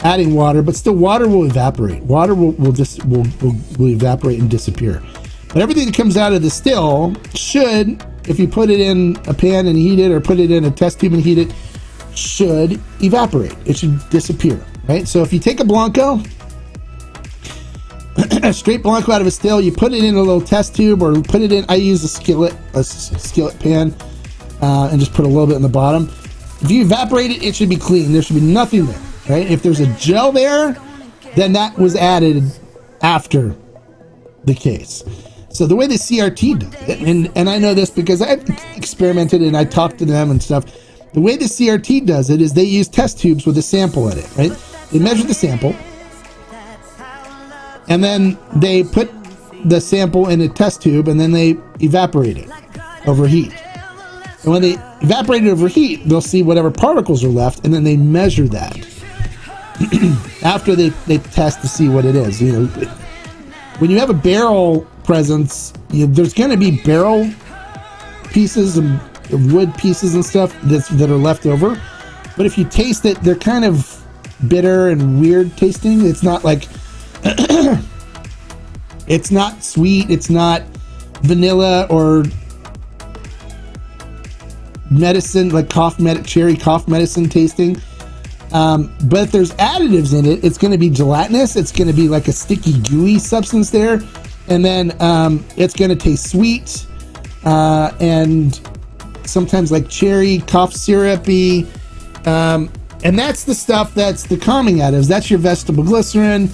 B: adding water, but still water will evaporate. Water will evaporate and disappear. But everything that comes out of the still should, if you put it in a pan and heat it, or put it in a test tube and heat it, should evaporate. It should disappear, right? So if you take a Blanco, straight Blanco out of a still. You put it in a little test tube, or put it in, I use a skillet pan, and just put a little bit in the bottom. If you evaporate it, it should be clean. There should be nothing there, right? If there's a gel there, then that was added after the case. So the way the CRT does it, and I know this because I've experimented and I talked to them and stuff. The way the CRT does it is they use test tubes with a sample in it, right? They measure the sample, and then they put the sample in a test tube, and then they evaporate it over heat. And when they evaporate it over heat, they'll see whatever particles are left, and then they measure that after they test to see what it is. You know, when you have a barrel presence, there's going to be barrel pieces and wood pieces and stuff that are left over. But if you taste it, they're kind of bitter and weird tasting. It's not like it's not sweet. It's not vanilla or medicine, like cherry cough medicine tasting. But if there's additives in it, it's going to be gelatinous. It's going to be like a sticky, gooey substance there. And then it's going to taste sweet and sometimes like cherry, cough syrupy. And that's the stuff that's the calming additives. That's your vegetable glycerin.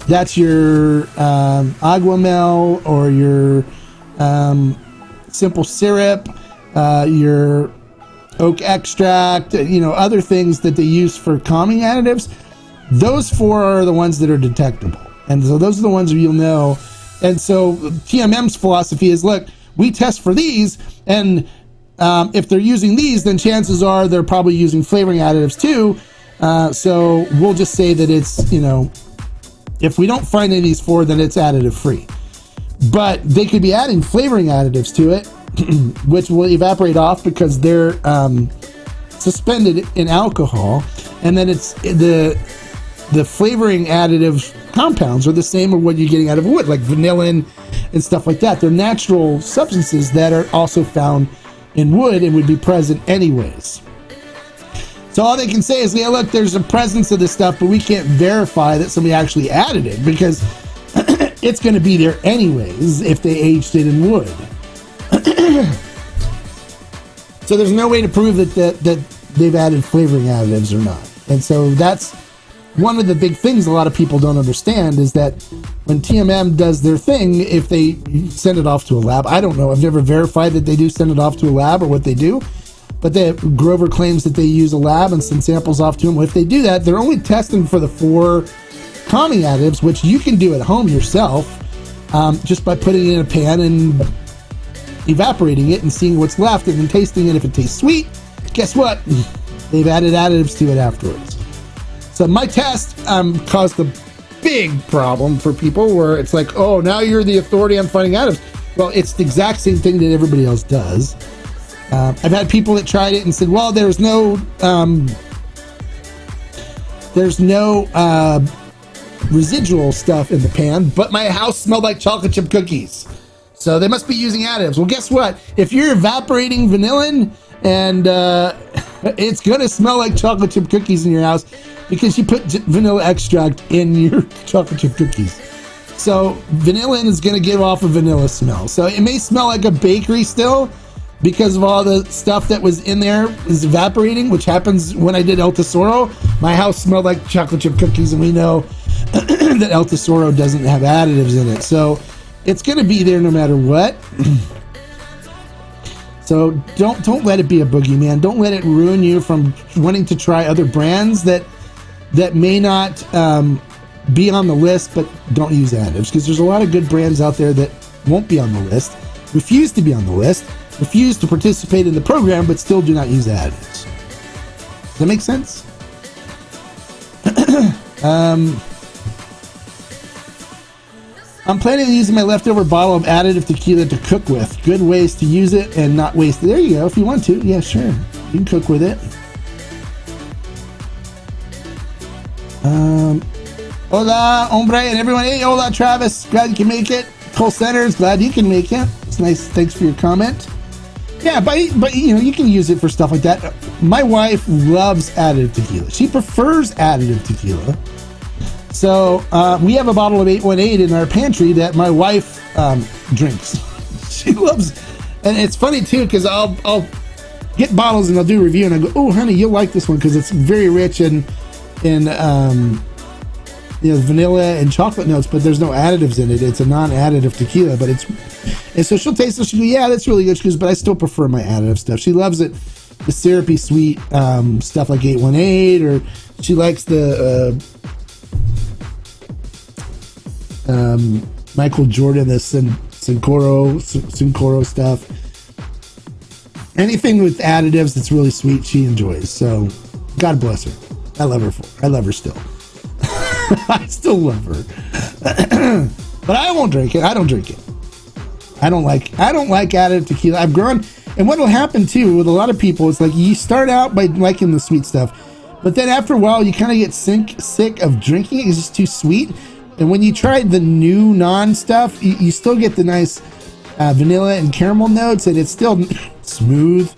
B: That's your aguamel or your simple syrup, your oak extract, other things that they use for calming additives. Those four are the ones that are detectable. And so those are the ones you'll know. And so TMM's philosophy is, look, we test for these, and if they're using these, then chances are they're probably using flavoring additives too. So we'll just say that it's, if we don't find any of these four, then it's additive free. But they could be adding flavoring additives to it, which will evaporate off because they're suspended in alcohol, and then it's the flavoring additive compounds are the same as what you're getting out of wood, like vanillin and stuff like that. They're natural substances that are also found in wood and would be present anyways. So all they can say is, yeah, look, there's a presence of this stuff, but we can't verify that somebody actually added it because it's going to be there anyways if they aged it in wood. So there's no way to prove that they've added flavoring additives or not. And so that's one of the big things a lot of people don't understand, is that when TMM does their thing, if they send it off to a lab, I don't know, I've never verified that they do send it off to a lab or what they do, but Grover claims that they use a lab and send samples off to them. Well, if they do that, they're only testing for the 4 calming additives, which you can do at home yourself, just by putting it in a pan and evaporating it and seeing what's left and then tasting it. If it tastes sweet, guess what? They've added additives to it afterwards. So my test caused a big problem for people where it's like, oh, now you're the authority on finding additives. Well, it's the exact same thing that everybody else does. I've had people that tried it and said, well, there's no residual stuff in the pan, but my house smelled like chocolate chip cookies. So they must be using additives. Well, guess what? If you're evaporating vanillin, and it's going to smell like chocolate chip cookies in your house because you put vanilla extract in your chocolate chip cookies. So vanillin is going to give off a vanilla smell. So it may smell like a bakery still because of all the stuff that was in there is evaporating, which happens when I did El Tesoro. My house smelled like chocolate chip cookies, and we know that El Tesoro doesn't have additives in it. So it's going to be there no matter what. So don't let it be a boogeyman. Don't let it ruin you from wanting to try other brands that may not be on the list, but don't use additives, because there's a lot of good brands out there that won't be on the list, refuse to be on the list, refuse to participate in the program, but still do not use additives. Does that make sense? I'm planning on using my leftover bottle of additive tequila to cook with. Good ways to use it and not waste it. There you go. If you want to, yeah, sure. You can cook with it. Hola, hombre, and everyone. Hey, hola, Travis. Glad you can make it. Cole Centers, glad you can make it. It's nice. Thanks for your comment. Yeah, but you can use it for stuff like that. My wife loves additive tequila. She prefers additive tequila. So we have a bottle of 818 in our pantry that my wife drinks. She loves, and it's funny too because I'll get bottles and I'll do a review and I go, oh honey, you'll like this one because it's very rich in vanilla and chocolate notes, but there's no additives in it. It's a non-additive tequila, but and so she'll taste it. She'll go, yeah, that's really good. She goes, but I still prefer my additive stuff. She loves it, the syrupy sweet stuff like 818, or she likes the Michael Jordan, the Sincoro stuff. Anything with additives that's really sweet, she enjoys. So, God bless her. I love her still. I still love her. But I won't drink it. I don't drink it. I don't like additive tequila. I've grown, and what'll happen too with a lot of people is like you start out by liking the sweet stuff, but then after a while you kind of get sick of drinking it. It's just too sweet. And when you try the new non-stuff, you still get the nice vanilla and caramel notes, and it's still smooth.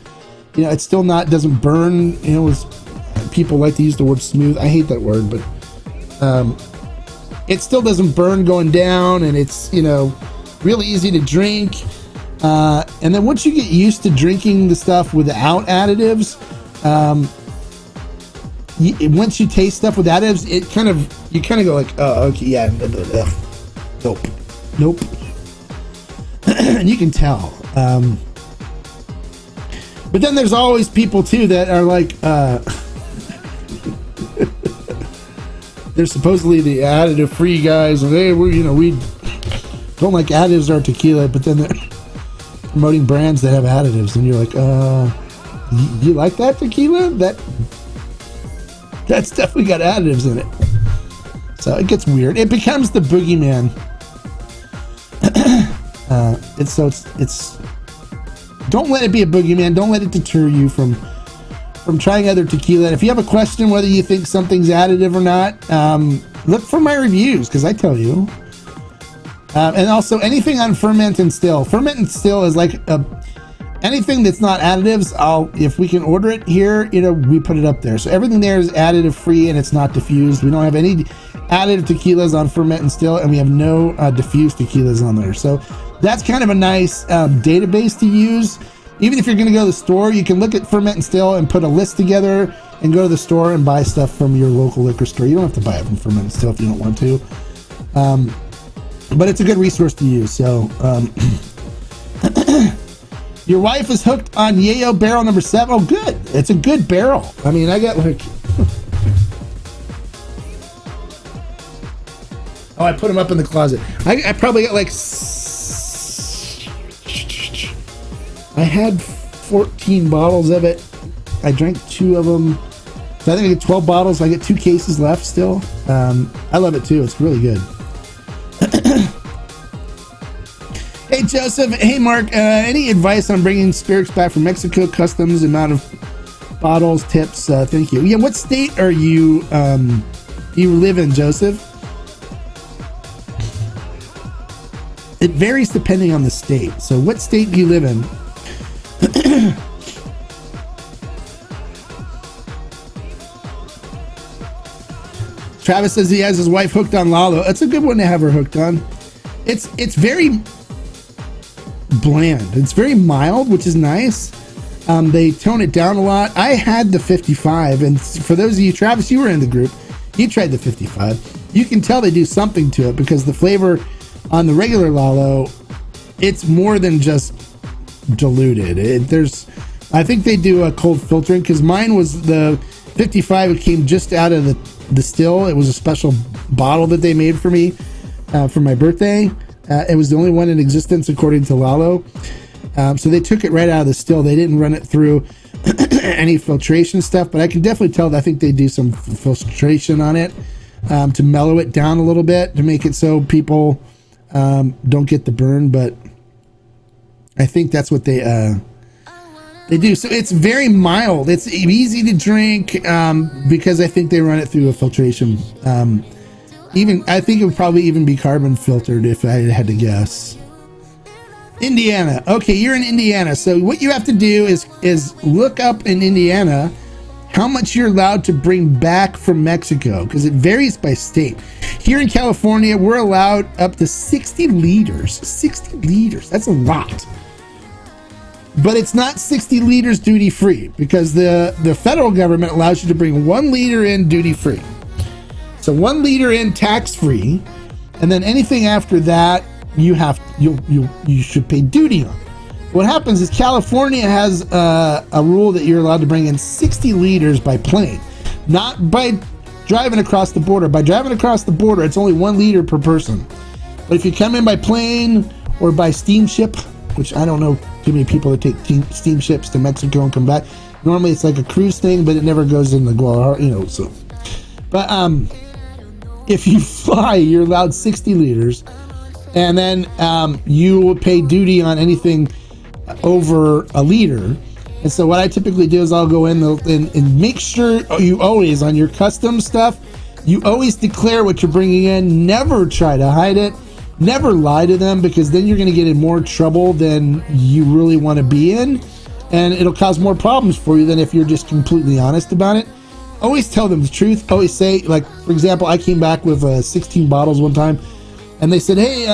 B: You know, it's still doesn't burn. You know, people like to use the word smooth. I hate that word, but it still doesn't burn going down, and it's, you know, really easy to drink. And then once you get used to drinking the stuff without additives, once you taste stuff with additives, you kind of go like, oh, okay, yeah, nope. And you can tell. But then there's always people too that are like, they're supposedly the additive free guys, and hey, we don't like additives in our tequila, but then they're promoting brands that have additives, and you're like, you like that tequila? That's definitely got additives in it. So it gets weird. It becomes the boogeyman. It's don't let it be a boogeyman. Don't let it deter you from trying other tequila. And if you have a question whether you think something's additive or not, look for my reviews, because I tell you. And also anything on ferment and still. Ferment and still is like anything that's not additives. If we can order it here, we put it up there. So everything there is additive free and it's not diffused. We don't have any additive tequilas on ferment and still, and we have no diffused tequilas on there. So that's kind of a nice database to use. Even if you're going to go to the store, you can look at ferment and still and put a list together and go to the store and buy stuff from your local liquor store. You don't have to buy it from ferment and still if you don't want to. But it's a good resource to use. So, your wife is hooked on Yayo barrel number 7. Oh, good. It's a good barrel. I mean, I got like... Oh, I put them up in the closet. I probably got like... I had 14 bottles of it. I drank 2 of them. So I think I get 12 bottles. I get 2 cases left still. I love it too. It's really good. Hey Joseph, hey Mark, any advice on bringing spirits back from Mexico? Customs, amount of bottles, tips, thank you. Yeah, what state are you live in, Joseph? It varies depending on the state. So what state do you live in? Travis says he has his wife hooked on Lalo. It's a good one to have her hooked on. It's very bland. It's very mild, which is nice. They tone it down a lot. I had the 55, and for those of you, Travis, you were in the group. You tried the 55. You can tell they do something to it because the flavor on the regular Lalo, it's more than just diluted. I think they do a cold filtering, because mine was the 55. It came just out of the still. It was a special bottle that they made for me for my birthday. It was the only one in existence according to Lalo. So they took it right out of the still. They didn't run it through any filtration stuff, but I can definitely tell that I think they do some filtration on it to mellow it down a little bit, to make it so people don't get the burn. But I think that's what they do. So it's very mild. It's easy to drink because I think they run it through a filtration. I think it would probably even be carbon filtered if I had to guess. Indiana. Okay, you're in Indiana. So what you have to do is look up in Indiana how much you're allowed to bring back from Mexico, because it varies by state. Here in California, we're allowed up to 60 liters. 60 liters, that's a lot. But it's not 60 liters duty free because the federal government allows you to bring 1 liter in duty free. So 1 liter in tax free, and then anything after that you should pay duty on. What happens is California has a rule that you're allowed to bring in 60 liters by plane, not by driving across the border. By driving across the border, it's only 1 liter per person. But if you come in by plane or by steamship, which I don't know too many people that take steamships to Mexico and come back. Normally it's like a cruise thing, but it never goes in the Guadalajara, so. But if you fly, you're allowed 60 liters, and then you will pay duty on anything over a liter. And so what I typically do is I'll go in and make sure you always, on your custom stuff, you always declare what you're bringing in. Never try to hide it. Never lie to them, because then you're going to get in more trouble than you really want to be in, and it'll cause more problems for you than if you're just completely honest about it. Always tell them the truth. Always say, like, for example, I came back with 16 bottles one time, and they said, hey,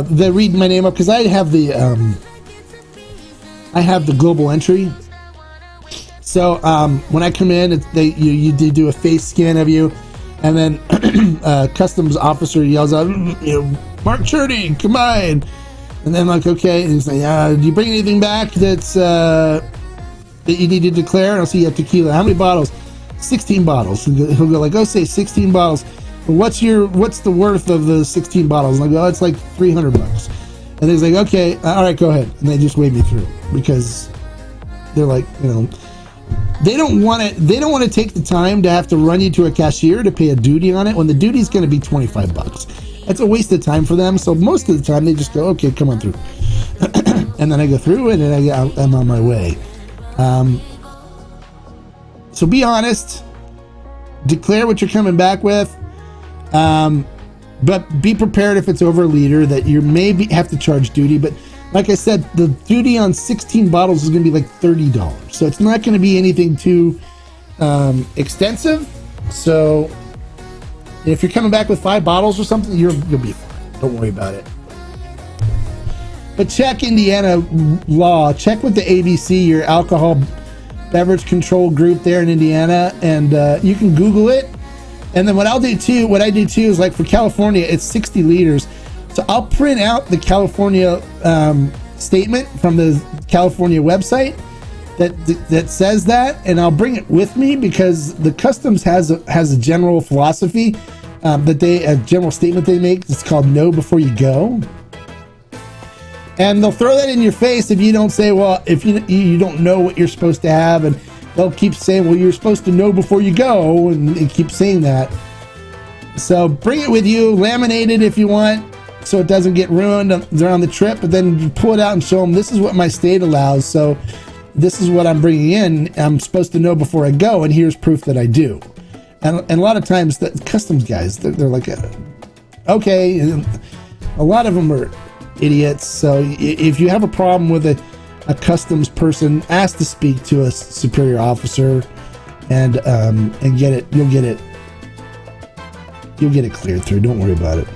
B: they read my name up because I have the global entry. So when I come in, you do a face scan of you. And then customs officer yells out, Mark Churdy, come on. And then I'm like, okay. And he's like, do you bring anything back that you need to declare? And I'll see you have tequila. How many bottles? 16 bottles. He'll go like, say 16 bottles. What's the worth of the 16 bottles? And I go, it's like $300. And he's like, okay, all right, go ahead. And they just wave me through, because they're like, they don't want to take the time to have to run you to a cashier to pay a duty on it when the duty is going to be $25. That's a waste of time for them. So most of the time they just go, okay, come on through. And then I go through it and I'm on my way. So be honest, declare what you're coming back with. But be prepared if it's over a liter that you maybe have to charge duty. But like I said, the duty on 16 bottles is going to be like $30. So it's not going to be anything too extensive. So if you're coming back with 5 bottles or something, you'll be fine. Don't worry about it. But check Indiana law. Check with the ABC, your alcohol beverage control group there in Indiana, and you can Google it. And then what I do too is, like, for California, it's 60 liters. So I'll print out the California statement from the California website that says that, and I'll bring it with me, because the customs has a general philosophy a general statement they make. It's called "Know Before You Go," and they'll throw that in your face if you don't say, well, if you don't know what you're supposed to have, and they'll keep saying, well, you're supposed to know before you go, and they keep saying that. So bring it with you, laminate it if you want, so it doesn't get ruined during the trip, but then you pull it out and show them, this is what my state allows, so this is what I'm bringing in. I'm supposed to know before I go, and here's proof that I do. And a lot of times the customs guys, they're like, okay, and a lot of them are idiots. So if you have a problem with a customs person, ask to speak to a superior officer, and get it. You'll get it cleared through. Don't worry about it.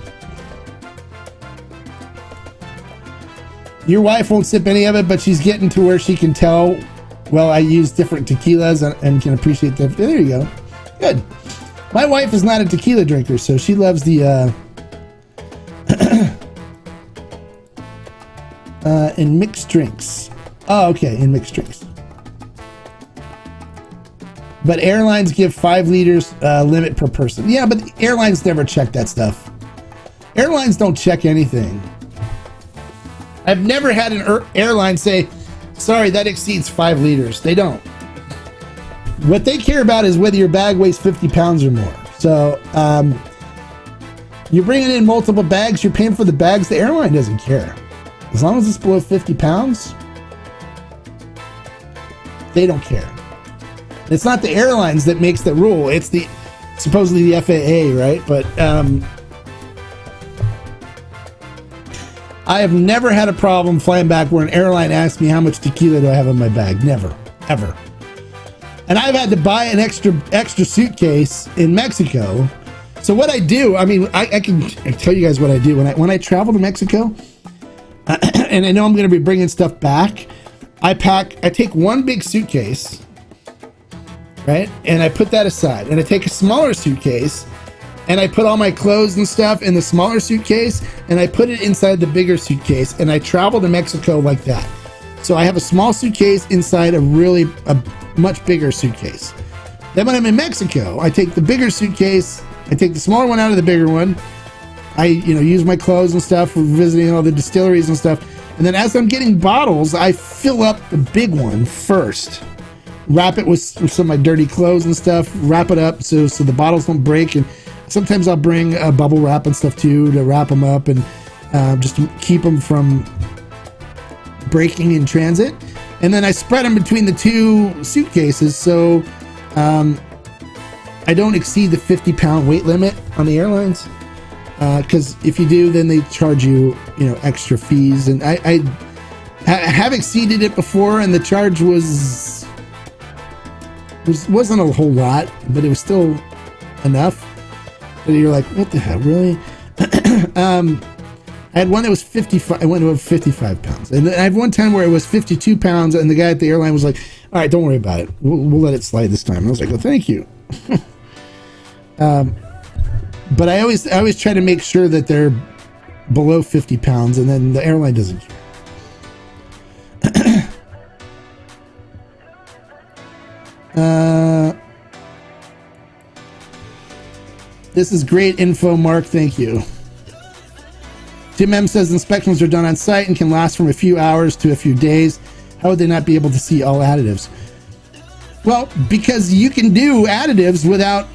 B: Your wife won't sip any of it, but she's getting to where she can tell, well, I use different tequilas and can appreciate them. There you go. Good. My wife is not a tequila drinker, so she loves the in mixed drinks. Oh, okay, in mixed drinks. But airlines give 5 liters limit per person. Yeah, but the airlines never check that stuff. Airlines don't check anything. I've never had an airline say, sorry, that exceeds 5 liters. They don't. What they care about is whether your bag weighs 50 pounds or more. So you're bringing in multiple bags, you're paying for the bags. The airline doesn't care. As long as it's below 50 pounds, they don't care. It's not the airlines that makes the rule. It's supposedly the FAA, right? But I have never had a problem flying back where an airline asked me how much tequila do I have in my bag. Never, ever. and I've had to buy an extra suitcase in Mexico. So what I do, I mean, I can tell you guys what I do when I travel to Mexico, and I know I'm going to be bringing stuff back. I take one big suitcase, right, and I put that aside, and I take a smaller suitcase, and I put all my clothes and stuff in the smaller suitcase, and I put it inside the bigger suitcase, and I travel to Mexico like that. So I have a small suitcase inside a much bigger suitcase. Then when I'm in Mexico, I take the bigger suitcase, I take the smaller one out of the bigger one. I, use my clothes and stuff for visiting all the distilleries and stuff. And then as I'm getting bottles, I fill up the big one first. Wrap it with some of my dirty clothes and stuff. Wrap it up so the bottles don't break. And sometimes I'll bring bubble wrap and stuff too to wrap them up and just to keep them from breaking in transit. And then I spread them between the two suitcases so I don't exceed the 50-pound weight limit on the airlines, because if you do, then they charge you, extra fees. And I have exceeded it before, and the charge wasn't a whole lot, but it was still enough that you're like, what the hell, really? I had one that was 55. I went to 55 pounds, and I had one time where it was 52 pounds, and the guy at the airline was like, "All right, don't worry about it. We'll let it slide this time." And I was like, "Well, thank you." But I always try to make sure that they're below 50 pounds, and then the airline doesn't care. This is great info, Mark. Thank you. Tim M says inspections are done on site and can last from a few hours to a few days. How would they not be able to see all additives? Well, because you can do additives without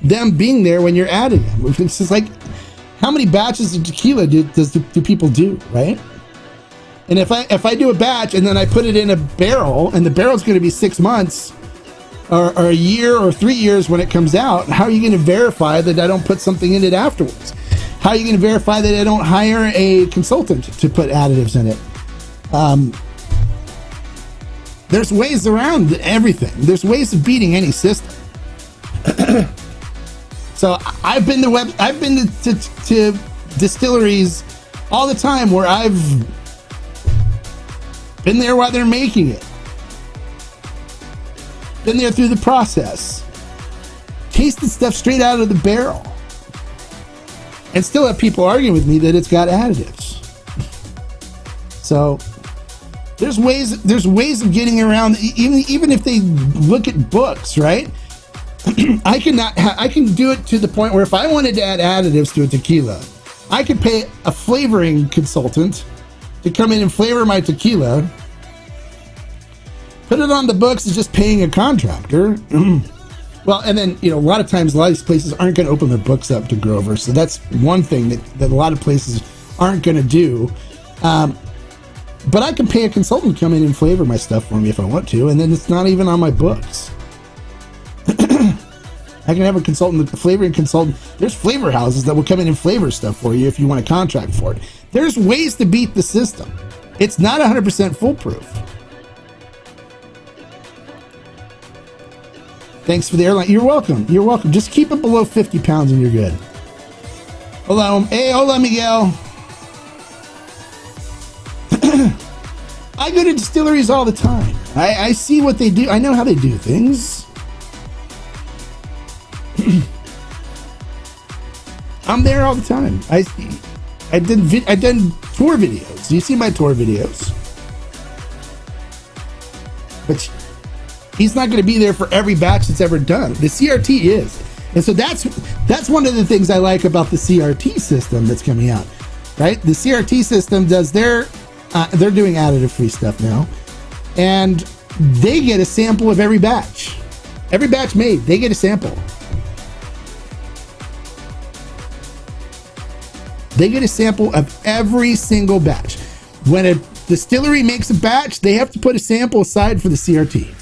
B: them being there when you're adding them. It's just like, how many batches of tequila do people do, right? And if I do a batch and then I put it in a barrel, and the barrel's going to be 6 months or a year or 3 years when it comes out, how are you going to verify that I don't put something in it afterwards? How are you going to verify that I don't hire a consultant to put additives in it? There's ways around everything. There's ways of beating any system. So I've been to distilleries all the time where I've been there while they're making it. Been there through the process. Tasted stuff straight out of the barrel. And still have people arguing with me that it's got additives. So there's ways of getting around, even if they look at books, right? I can do it to the point where if I wanted to add additives to a tequila, I could pay a flavoring consultant to come in and flavor my tequila. Put it on the books is just paying a contractor. Well, and then, a lot of times, a lot of these places aren't going to open their books up to Grover. So that's one thing that a lot of places aren't going to do. But I can pay a consultant to come in and flavor my stuff for me if I want to. And then it's not even on my books. I can have a flavoring consultant. There's flavor houses that will come in and flavor stuff for you if you want a contract for it. There's ways to beat the system. It's not 100% foolproof. Thanks for the airline. You're welcome. You're welcome. Just keep it below 50 pounds and you're good. Hello. Hey, hola, Miguel. I go to distilleries all the time. I see what they do. I know how they do things. I'm there all the time. I done tour videos. You see my tour videos. But he's not going to be there for every batch that's ever done. The CRT is. And so that's one of the things I like about the CRT system that's coming out, right? The CRT system does they're doing additive-free stuff now, and they get a sample of every batch. Every batch made, they get a sample. They get a sample of every single batch. When a distillery makes a batch, they have to put a sample aside for the CRT.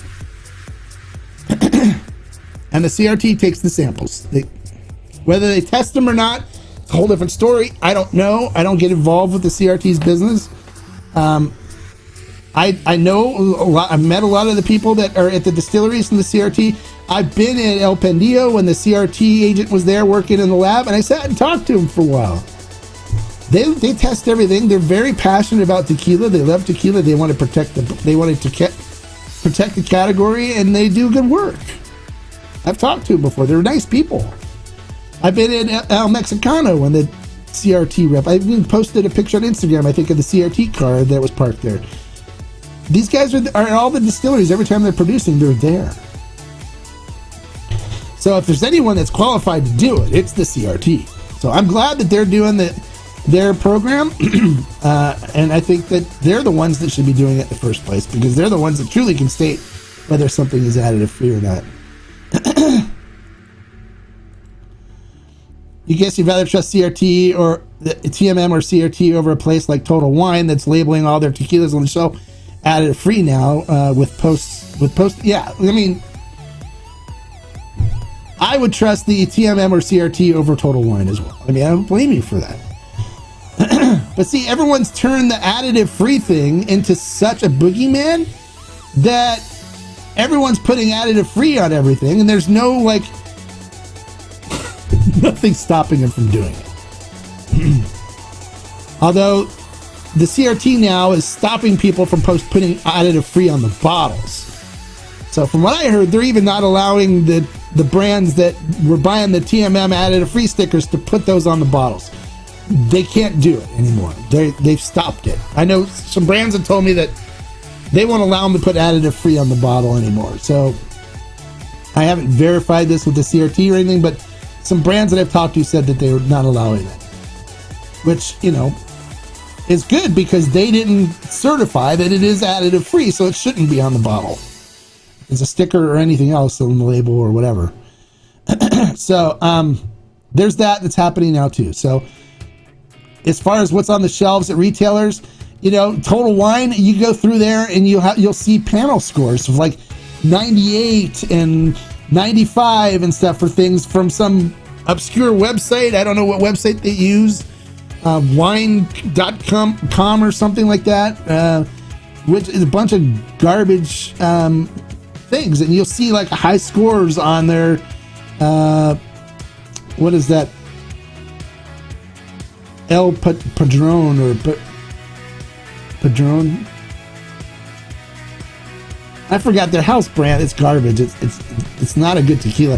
B: And the CRT takes the samples. Whether they test them or not, it's a whole different story. I don't know. I don't get involved with the CRT's business. I know a lot. I've met a lot of the people that are at the distilleries in the CRT. I've been at El Pendillo when the CRT agent was there working in the lab, and I sat and talked to him for a while. They test everything. They're very passionate about tequila. They love tequila. They want to protect protect the category, and they do good work. I've talked to them before. They're nice people. I've been in El Mexicano when the CRT rep. I even posted a picture on Instagram, I think, of the CRT car that was parked there. These guys are at all the distilleries. Every time they're producing, they're there. So if there's anyone that's qualified to do it, it's the CRT. So I'm glad that they're doing their program, and I think that they're the ones that should be doing it in the first place, because they're the ones that truly can state whether something is additive free or not. You guess you'd rather trust CRT or the TMM or CRT over a place like Total Wine that's labeling all their tequilas on the shelf additive free now with post. Yeah, I mean, I would trust the TMM or CRT over Total Wine as well. I mean, I don't blame you for that. But see, everyone's turned the additive free thing into such a boogeyman that everyone's putting additive free on everything, and there's no like nothing stopping them from doing it. Although the CRT now is stopping people from putting additive free on the bottles. So from what I heard, they're even not allowing the brands that were buying the TMM additive free stickers to put those on the bottles. They can't do it anymore. They've stopped it. I know some brands have told me that they won't allow them to put additive free on the bottle anymore. So I haven't verified this with the CRT or anything, but some brands that I've talked to said that they were not allowing it, which, you know, is good because they didn't certify that it is additive free, so it shouldn't be on the bottle. It's a sticker or anything else on the label or whatever. So there's that's happening now too. So as far as what's on the shelves at retailers, you know, Total Wine, you go through there and you'll see panel scores of like 98 and 95 and stuff for things from some obscure website. I don't know what website they use, wine.com or something like that, which is a bunch of garbage things. And you'll see like high scores on their, what is that? El Padron or Padron. I forgot their house brand. It's garbage. It's not a good tequila.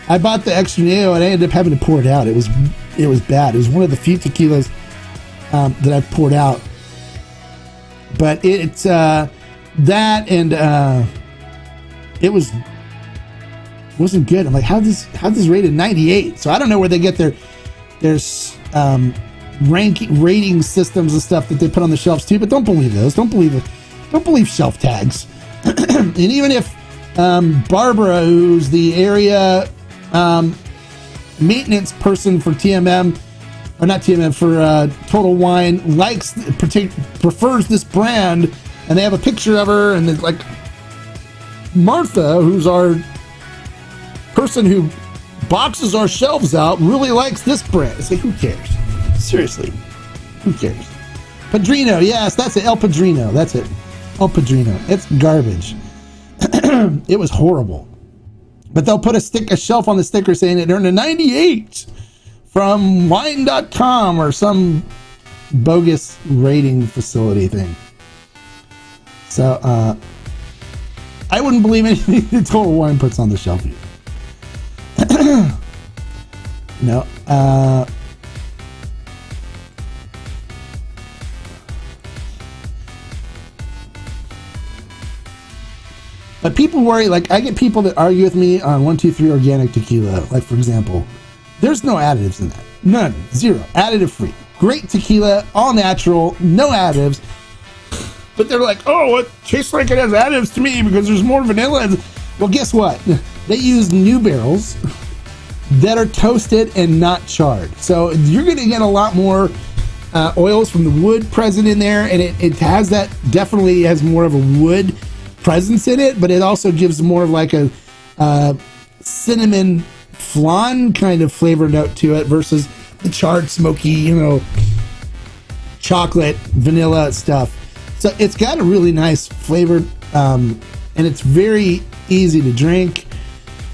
B: I bought the Extraneo and I ended up having to pour it out. It was bad. It was one of the few tequilas that I've poured out. But it's that and it wasn't good. I'm like, how this rated 98? So I don't know where they get their rating systems and stuff that they put on the shelves too. But don't believe those. Don't believe shelf tags. And even if Barbara, who's the area maintenance person for TMM, or not TMM, for Total Wine, prefers this brand, and they have a picture of her, and it's like Martha, who's our person who boxes our shelves out, really likes this brand. It's like, who cares? Seriously, who cares? Padrino, yes, that's it. El Padrino, that's it. El Padrino. It's garbage. It was horrible. But they'll put a shelf on the sticker saying it earned a 98 from wine.com or some bogus rating facility thing. So I wouldn't believe anything that Total Wine puts on the shelf either. No. But people worry, like I get people that argue with me on 123 organic tequila, like for example, there's no additives in that. None. Zero. Additive free. Great tequila, all natural, no additives. But they're like, oh, it tastes like it has additives to me because there's more vanilla. Well, guess what? They use new barrels that are toasted and not charred. So you're going to get a lot more oils from the wood present in there, and it has that, definitely has more of a wood presence in it, but it also gives more of like a cinnamon flan kind of flavor note to it versus the charred, smoky, chocolate, vanilla stuff. So it's got a really nice flavor, and it's very easy to drink.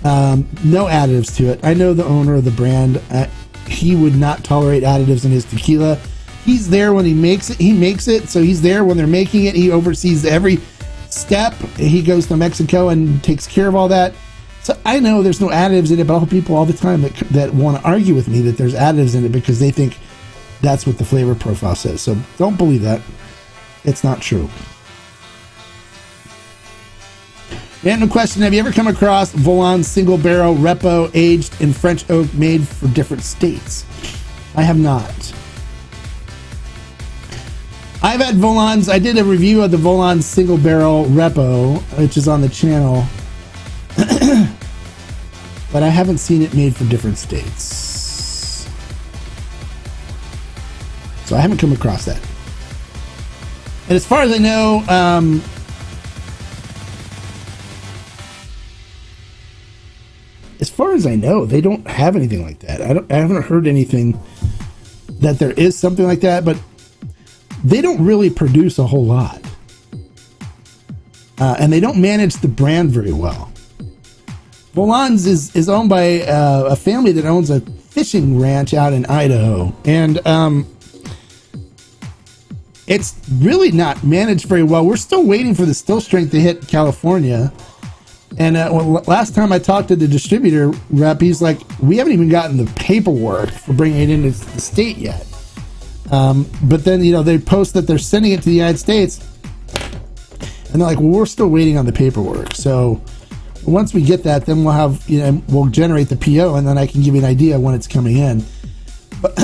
B: No additives to it. I know the owner of the brand. He would not tolerate additives in his tequila. He's there when he makes it. He makes it, so he's there when they're making it. He oversees every step. He goes to Mexico and takes care of all that. So I know there's no additives in it, but I'll have people all the time that want to argue with me that there's additives in it because they think that's what the flavor profile says. So don't believe that. It's not true. Random question: have you ever come across Volan's single barrel repo aged in French oak made for different states? I have not. I've had Volan's. I did a review of the Volan's single barrel repo, which is on the channel, but I haven't seen it made for different states. So I haven't come across that. And as far as I know, they don't have anything like that. I haven't heard anything that there is something like that, but they don't really produce a whole lot. And they don't manage the brand very well. Volan's is owned by a family that owns a fishing ranch out in Idaho. And it's really not managed very well. We're still waiting for the still strength to hit California. And last time I talked to the distributor rep, he's like, we haven't even gotten the paperwork for bringing it into the state yet. But then, they post that they're sending it to the United States. And they're like, well, we're still waiting on the paperwork. So once we get that, then we'll have, we'll generate the PO, and then I can give you an idea when it's coming in. But,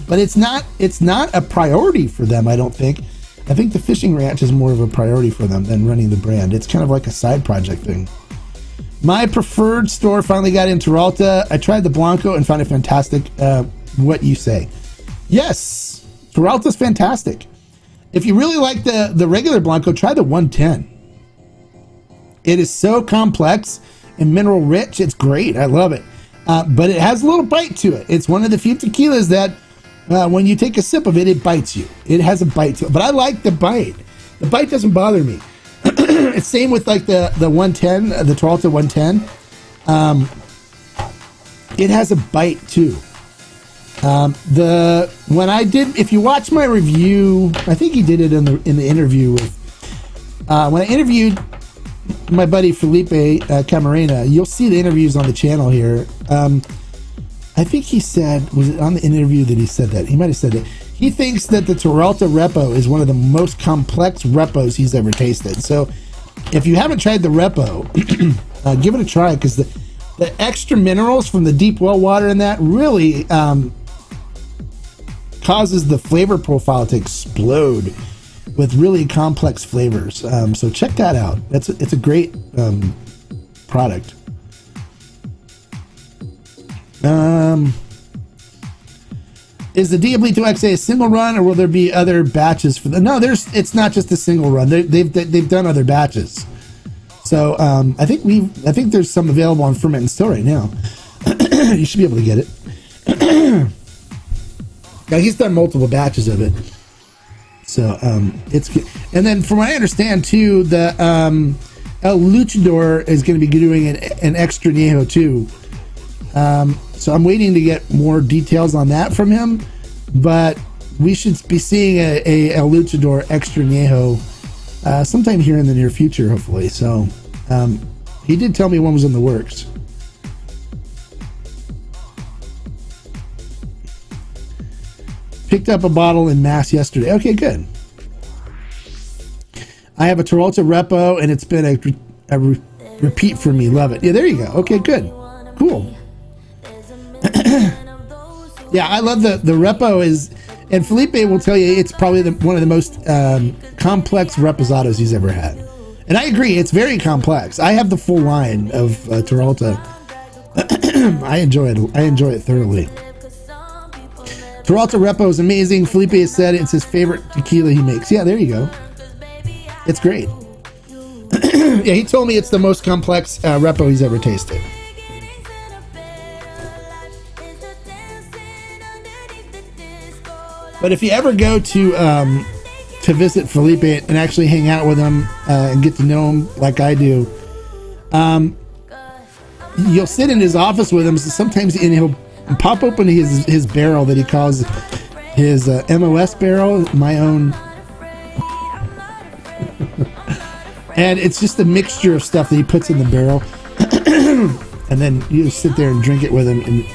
B: but it's not a priority for them, I don't think. I think the fishing ranch is more of a priority for them than running the brand. It's kind of like a side project thing. My preferred store finally got in Terralta. I tried the Blanco and found it fantastic. What you say? Yes, Terralta's fantastic. If you really like the regular Blanco, try the 110. It is so complex and mineral rich. It's great. I love it. But it has a little bite to it. It's one of the few tequilas that when you take a sip of it, it bites you. It has a bite to it. But I like the bite. The bite doesn't bother me. It's same with like the 110, the Terralta 110. It has a bite too. If you watch my review, I think he did it in the interview with when I interviewed my buddy Felipe Camarena. You'll see the interviews on the channel here. I think he said, was it on the interview that he said that? He might have said that. He thinks that the Terralta Repo is one of the most complex repos he's ever tasted. So if you haven't tried the Repo, give it a try, because the extra minerals from the deep well water in that really causes the flavor profile to explode with really complex flavors. So check that out. It's a great product. Is the Diablito XA a single run, or will there be other batches for them? No, it's not just a single run. They've done other batches. So I think there's some available on Ferment and Still right now. You should be able to get it. Yeah, he's done multiple batches of it. So it's good. And then from what I understand too, the El Luchador is going to be doing an extra añejo too. So I'm waiting to get more details on that from him, but we should be seeing a El Luchador extra añejo sometime here in the near future, hopefully. So he did tell me one was in the works. Picked up a bottle in Mass yesterday. Okay, good. I have a Terralta Repo, and it's been a repeat for me. Love it. Yeah, there you go. Okay, good. Cool. Yeah, I love the Repo and Felipe will tell you it's probably one of the most complex reposados he's ever had. And I agree, it's very complex. I have the full line of Terralta. I enjoy it thoroughly. Terralta Repo is amazing. Felipe has said it's his favorite tequila he makes. Yeah, there you go. It's great. Yeah, he told me it's the most complex Repo he's ever tasted. But if you ever go to to visit Felipe and actually hang out with him and get to know him like I do. You'll sit in his office with him. So sometimes and he'll pop open his barrel that he calls his MOS barrel, my own. And it's just a mixture of stuff that he puts in the barrel. And then you sit there and drink it with him, and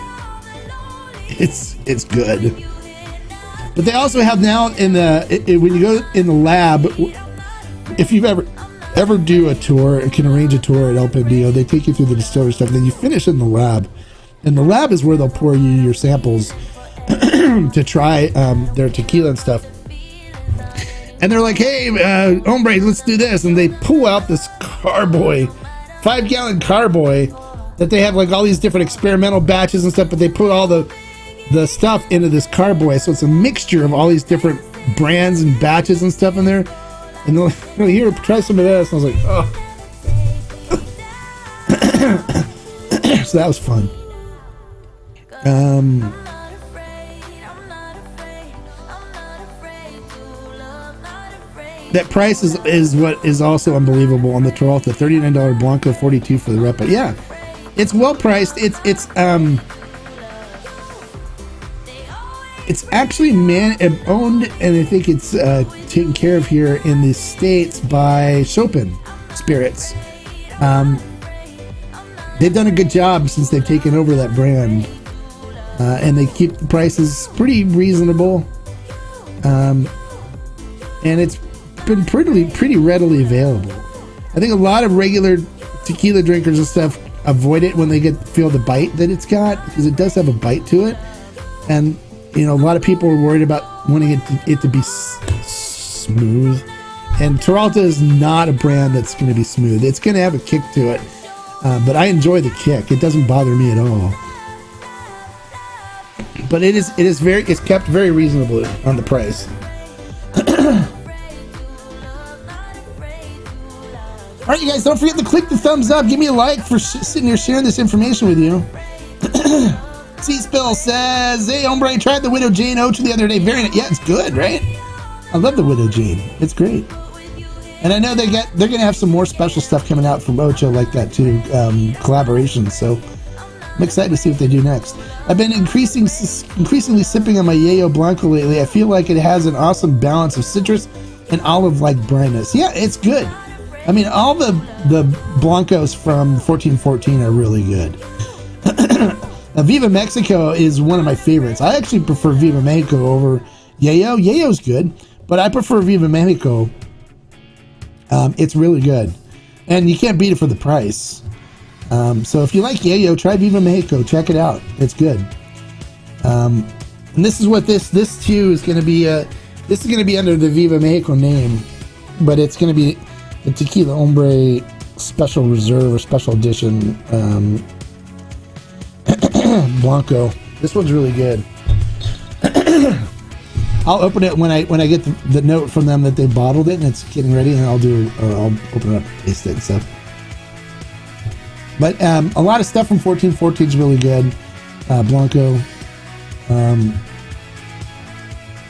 B: it's good. But they also have now in when you go in the lab, if you've ever do a tour and can arrange a tour at El Pandillo, they take you through the distillery stuff, and then you finish in the lab. And the lab is where they'll pour you your samples to try their tequila and stuff. And they're like, hey, hombre, let's do this. And they pull out this carboy, 5-gallon carboy, that they have like all these different experimental batches and stuff, but they put all the stuff into this carboy. So it's a mixture of all these different brands and batches and stuff in there. And they're like, oh, here, try some of this. And I was like, oh. So that was fun. That price is what is also unbelievable on the Peralta. $39 Blanco, $42 for the Repa. Yeah, it's well priced. It's actually owned, and I think it's taken care of here in the States by Chopin Spirits. They've done a good job since they've taken over that brand, and they keep the prices pretty reasonable, and it's been pretty readily available. I think a lot of regular tequila drinkers and stuff avoid it when they feel the bite that it's got, because it does have a bite to it, and you know, a lot of people are worried about wanting it to be smooth, and Peralta is not a brand that's going to be smooth. It's going to have a kick to it, but I enjoy the kick. It doesn't bother me at all. But it's kept very reasonable on the price. All right, you guys, don't forget to click the thumbs up. Give me a like for sitting here sharing this information with you. C-Spill says, hey, hombre, tried the Widow Jane Ocho the other day. Very nice. Yeah, it's good, right? I love the Widow Jane. It's great. And I know they're going to have some more special stuff coming out from Ocho like that, too. Collaborations. So I'm excited to see what they do next. I've been increasingly sipping on my Yayo Blanco lately. I feel like it has an awesome balance of citrus and olive-like brightness. Yeah, it's good. I mean, all the Blancos from 1414 are really good. Now, Viva Mexico is one of my favorites. I actually prefer Viva Mexico over Yayo. Yayo's good, but I prefer Viva Mexico. It's really good, and you can't beat it for the price. So if you like Yayo, try Viva Mexico. Check it out. It's good. And this is what this too is going to be. This is going to be under the Viva Mexico name, but it's going to be the Tequila Hombre Special Reserve or Special Edition Blanco. This one's really good. I'll open it when I get the note from them that they bottled it and it's getting ready, and I'll open it up and taste it and stuff. But a lot of stuff from 1414 is really good. Blanco.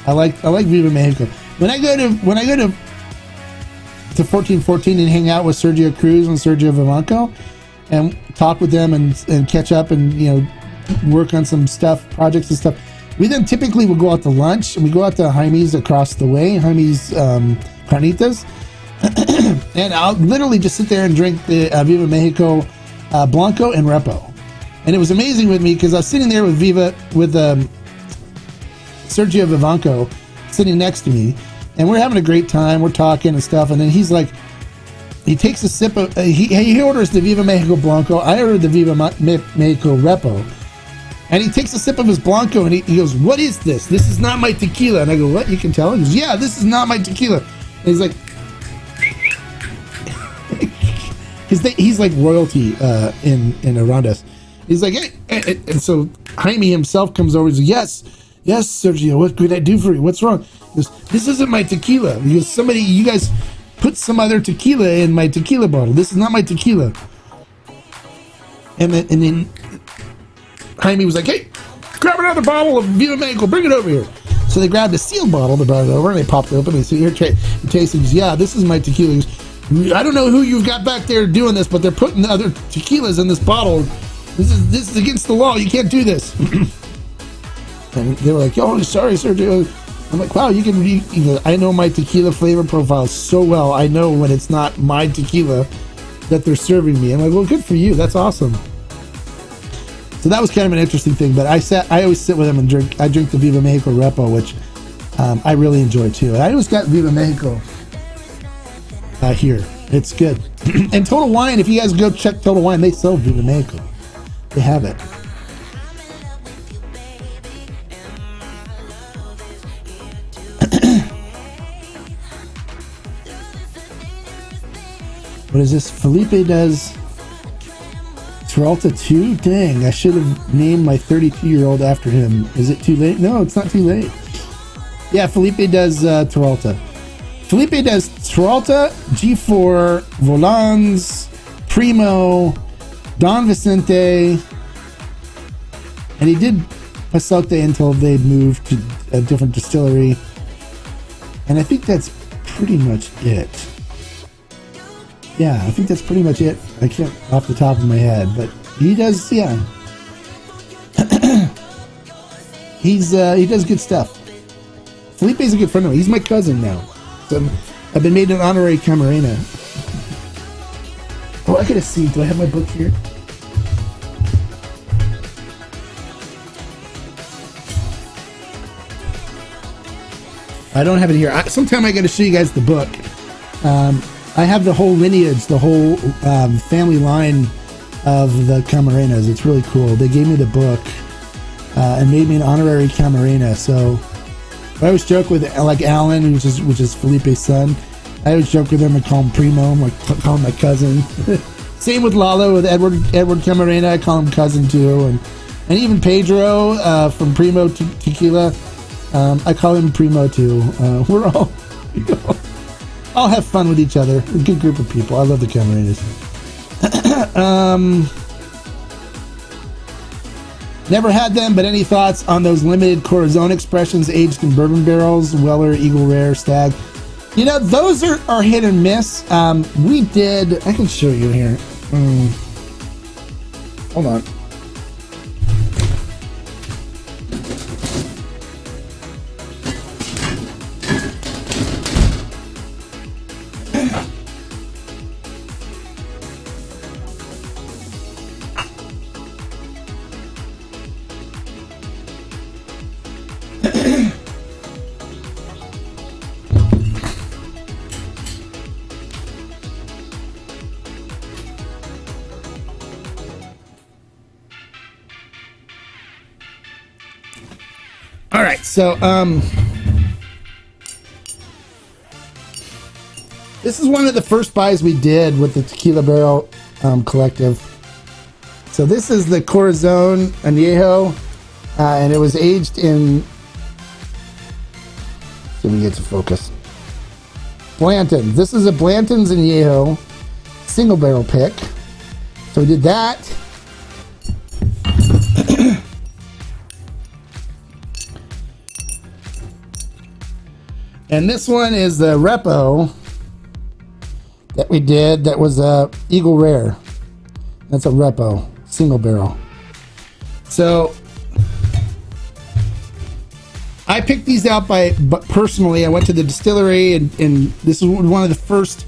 B: I like Viva Mexico. When I go to 1414 and hang out with Sergio Cruz and Sergio Vivanco and talk with them and catch up and, you know, work on some stuff, projects and stuff. We then typically will go out to lunch, and we go out to Jaime's across the way, Jaime's Carnitas, and I'll literally just sit there and drink the Viva Mexico Blanco and Repo. And it was amazing with me because I was sitting there with Sergio Vivanco sitting next to me, and we're having a great time. We're talking and stuff, and then he's like, he takes a sip of, he orders the Viva Mexico Blanco. I ordered the Viva Mexico Repo. And he takes a sip of his Blanco, and he goes, what is this? This is not my tequila. And I go, what? You can tell? He goes, yeah, this is not my tequila. And he's like, he's like royalty in around us. He's like, hey. And so Jaime himself comes over and says, yes, Sergio, what could I do for you? What's wrong? He goes, this isn't my tequila. He goes, you guys put some other tequila in my tequila bottle. This is not my tequila. And then Jaime was like, hey, grab another bottle of Viva Mexico, bring it over here. So they grabbed a sealed bottle, they brought it over, and they popped it open. They said, "Here, taste it." Yeah, this is my tequila. I don't know who you've got back there doing this, but they're putting other tequilas in this bottle. This is against the law. You can't do this. And they were like, "Oh, sorry, sir." I'm like, "Wow, you can read." I know my tequila flavor profile so well. I know when it's not my tequila that they're serving me. I'm like, "Well, good for you. That's awesome." So that was kind of an interesting thing. But I always sit with them and drink. I drink the Viva Mexico Repo, which I really enjoy too. And I always got Viva Mexico here. It's good. And Total Wine, if you guys go check Total Wine, they sell Viva Mexico. They have it. What is this? Felipe does Peralta 2? Dang, I should have named my 32-year-old after him. Is it too late? No, it's not too late. Yeah, Felipe does Peralta. Felipe does Peralta, G4, Volans, Primo, Don Vicente, and he did Pasote until they moved to a different distillery. And I think that's pretty much it. Yeah, I think that's pretty much it. I can't off the top of my head, but he does, yeah. He does good stuff. Felipe's a good friend of mine. He's my cousin now. So I've been made an honorary Camarena. Oh, I gotta see. Do I have my book here? I don't have it here. Sometime I gotta show you guys the book. I have the whole lineage, the whole family line of the Camarenas. It's really cool. They gave me the book and made me an honorary Camarena. So I always joke with like Alan, which is Felipe's son. I always joke with him and call him Primo. I'm like call him my cousin. Same with Lalo, with Edward Camarena. I call him cousin too, and even Pedro from Primo Tequila. I call him Primo too. We're all. All have fun with each other. A good group of people. I love the Camarenas. Never had them, but any thoughts on those limited Corazon expressions aged in bourbon barrels, Weller, Eagle Rare, Stag? You know, those are hit and miss. We did. I can show you here. Hold on. All right, so this is one of the first buys we did with the Tequila Barrel Collective. So this is the Corazon Añejo, and it was aged in. See if we get to focus. Blanton's. This is a Blanton's Añejo single barrel pick. So we did that. And this one is the Repo that we did. That was a Eagle Rare. That's a Repo single barrel. So I picked these out personally. I went to the distillery, and this is one of the first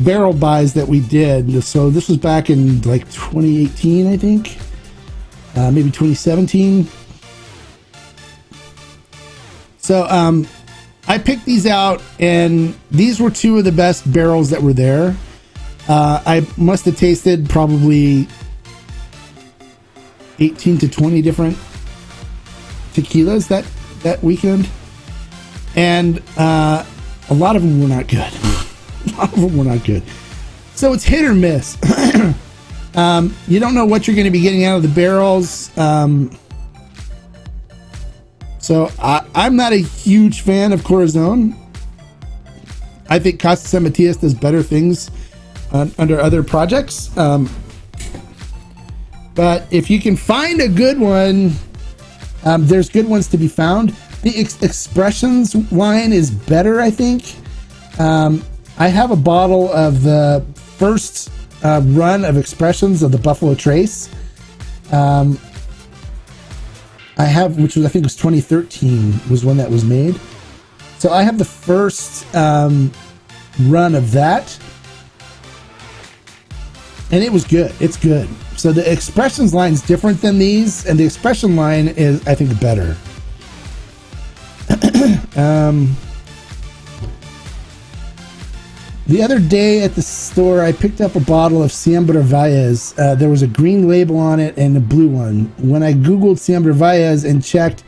B: barrel buys that we did. So this was back in like 2018, I think, maybe 2017. So I picked these out, and these were two of the best barrels that were there. I must have tasted probably 18 to 20 different tequilas that weekend, and a lot of them were not good. So it's hit or miss. You don't know what you're going to be getting out of the barrels. So I'm not a huge fan of Corazon. I think Casa San Matias does better things under other projects. But if you can find a good one, there's good ones to be found. The Expressions line is better, I think. I have a bottle of the first run of Expressions of the Buffalo Trace. I have, which was, I think was 2013 was when that was made. So I have the first run of that, and it was good. It's good. So the Expressions line is different than these, and the Expression line is, I think, better. The other day at the store, I picked up a bottle of Siembra Valles. There was a green label on it and a blue one. When I Googled Siembra Valles and checked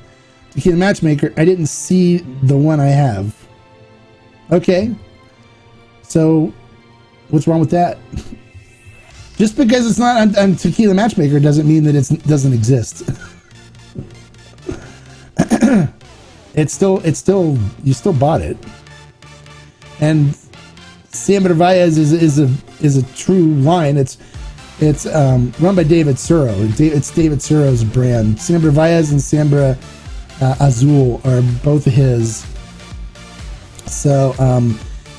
B: Tequila Matchmaker, I didn't see the one I have. Okay. So, what's wrong with that? Just because it's not on Tequila Matchmaker doesn't mean that it doesn't exist. It's still, you still bought it. And Siembra Valles is a true line. It's run by David Suro. It's David Suro's brand. Siembra Valles and Siembra Azul are both his. So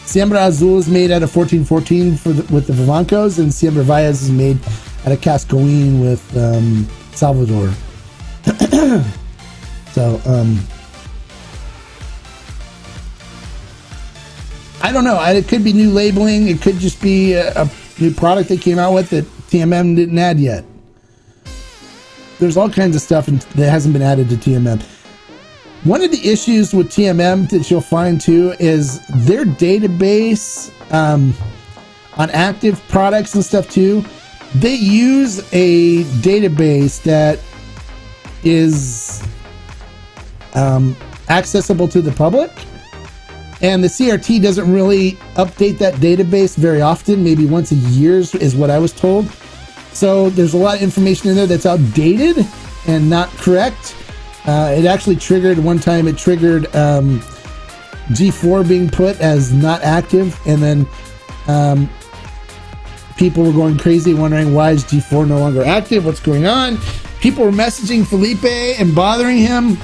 B: Siembra Azul is made out of 1414 with the Vivancos, and Siembra Valles is made out of Cascoin with Salvador. So I don't know. It could be new labeling. It could just be a new product they came out with that TMM didn't add yet. There's all kinds of stuff that hasn't been added to TMM. One of the issues with TMM that you'll find too is their database on active products and stuff too. They use a database that is accessible to the public. And the CRT doesn't really update that database very often. Maybe once a year is what I was told. So there's a lot of information in there that's outdated and not correct. It actually triggered, one time it triggered G4 being put as not active. And then people were going crazy wondering, why is G4 no longer active? What's going on? People were messaging Felipe and bothering him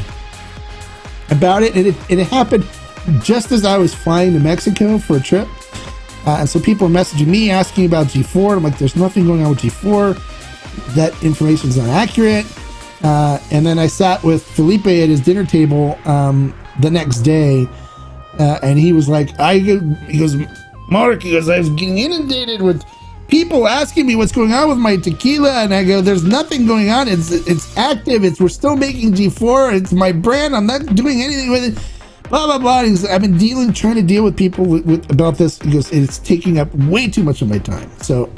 B: about it. And it happened just as I was flying to Mexico for a trip. And so people were messaging me asking about G4. I'm like, there's nothing going on with G4. That information is not accurate. And then I sat with Felipe at his dinner table the next day. And he was like, he goes, Mark, he goes, I was getting inundated with people asking me what's going on with my tequila. And I go, there's nothing going on. It's active. We're still making G4. It's my brand. I'm not doing anything with it. Blah blah blah. I've been trying to deal with people with about this. He goes, it's taking up way too much of my time. So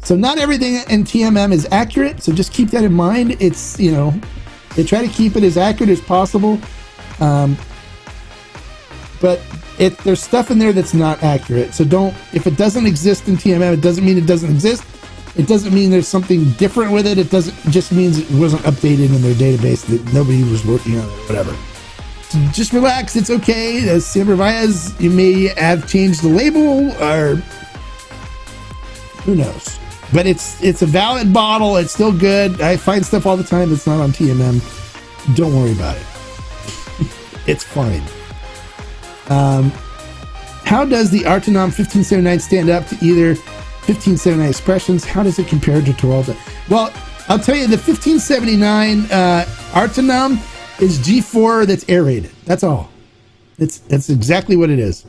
B: not everything in TMM is accurate. So just keep that in mind. It's, they try to keep it as accurate as possible. But there's stuff in there that's not accurate. So if it doesn't exist in TMM, it doesn't mean it doesn't exist. It doesn't mean there's something different with it. It just means it wasn't updated in their database, that nobody was working on it or whatever. Just relax, it's okay. As Siembra Valles, you may have changed the label, or who knows. But it's a valid bottle. It's still good. I find stuff all the time that's not on TMM. Don't worry about it. It's fine. How does the Artenom 1579 stand up to either 1579 Expressions? How does it compare to Teralta? Well, I'll tell you, the 1579 Artenom is G4 that's aerated. That's all. That's exactly what it is.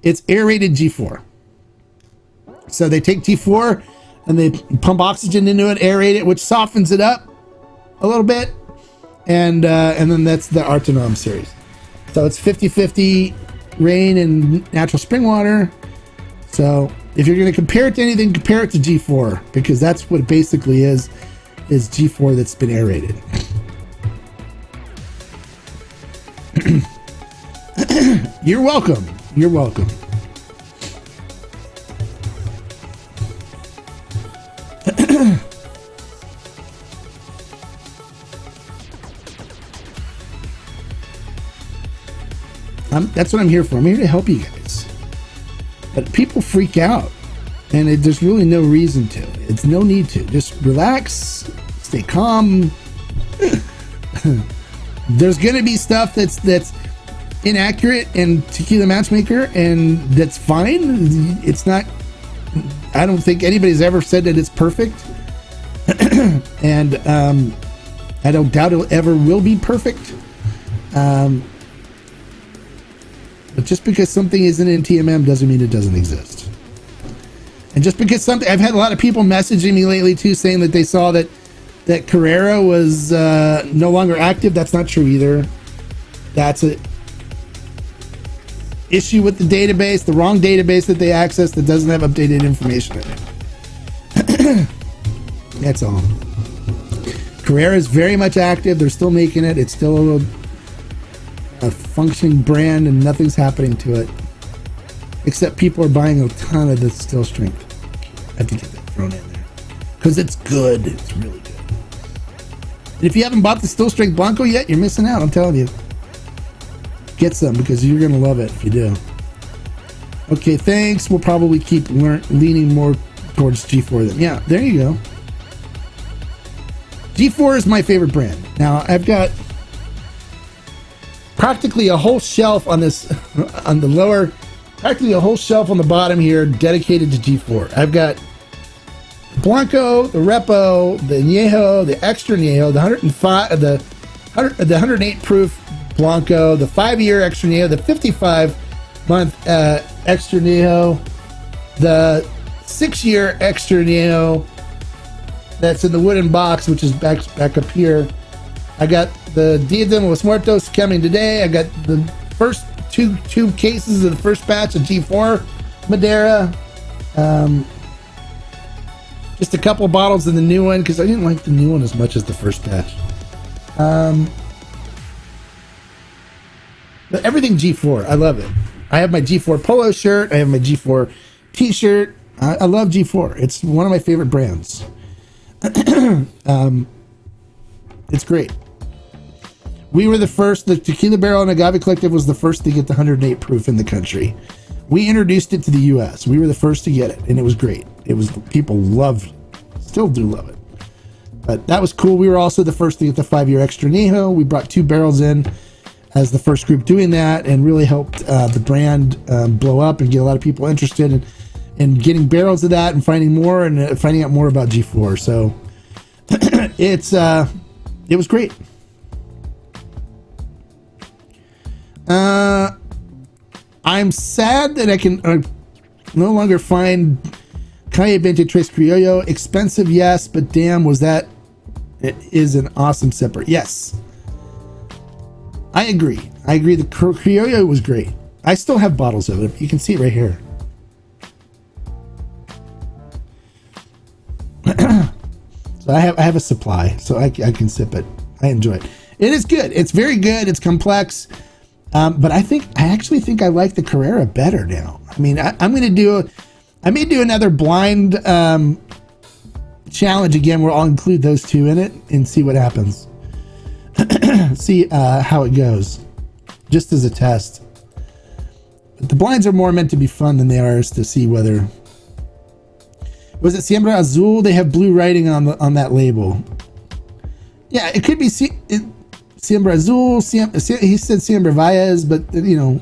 B: It's aerated G4. So they take G4 and they pump oxygen into it, aerate it, which softens it up a little bit, and then that's the Artenom series. So it's 50-50 rain and natural spring water. So if you're going to compare it to anything, compare it to G4, because that's what it basically is G4 that's been aerated. You're welcome. You're welcome. That's what I'm here for. I'm here to help you guys. But people freak out, and there's really no reason to. It's no need to. Just relax, stay calm. There's going to be stuff that's inaccurate in Tequila Matchmaker, and that's fine. It's not, I don't think anybody's ever said that it's perfect. And I don't doubt it ever will be perfect. But just because something isn't in TMM doesn't mean it doesn't exist. And just because something, I've had a lot of people messaging me lately too, saying that they saw that Carrera was no longer active. That's not true either. That's a issue with the database, the wrong database that they accessed that doesn't have updated information in it. That's all. Carrera is very much active. They're still making it. It's still a functioning brand, and nothing's happening to it, except people are buying a ton of the still strength. I have to get that thrown in there because it's good. It's really good. And if you haven't bought the still strength Blanco yet, you're missing out. I'm telling you, get some because you're gonna love it if you do. Okay, thanks. We'll probably keep leaning more towards G4 then. Yeah, there you go. G4 is my favorite brand. Now I've got practically a whole shelf on this, on the lower, practically a whole shelf on the bottom here dedicated to G4. I've got Blanco, the Repo, the Añejo, the Extra Añejo, the 105, the 108 proof Blanco, the 5-year Extra Añejo, the 55-month Extra Añejo, the 6-year Extra Añejo that's in the wooden box, which is back up here. I got the Dia de los Muertos coming today. I got the first two cases of the first batch of G4 Madeira. Just a couple of bottles in the new one because I didn't like the new one as much as the first batch. But everything G4, I love it. I have my G4 polo shirt. I have my G4 t-shirt. I love G4. It's one of my favorite brands. It's great. We were the first. The Tequila Barrel and Agave Collective was the first to get the 108 proof in the country. We introduced it to the U.S. We were the first to get it, and it was great. It was, people loved it. Still do love it. But that was cool. We were also the first to get the 5-year Extra Añejo. We brought 2 barrels in as the first group doing that, and really helped the brand blow up and get a lot of people interested in getting barrels of that and finding more and finding out more about G4. So it was great. I'm sad that I can no longer find Calle 23 Criollo. Expensive, yes, but damn, it is an awesome sipper. Yes, I agree. The Criollo was great. I still have bottles of it. You can see it right here. So I have a supply, so I can sip it. I enjoy it. It is good. It's very good. It's complex. But I actually think I like the Carrera better now. I mean, I may do another blind challenge again where I'll include those 2 in it and see what happens. See how it goes, just as a test. But the blinds are more meant to be fun than they are to see whether. Was it Siembra Azul? They have blue writing on that label. Yeah, it could be Siembra Azul. He said Siembra Valles, but you know.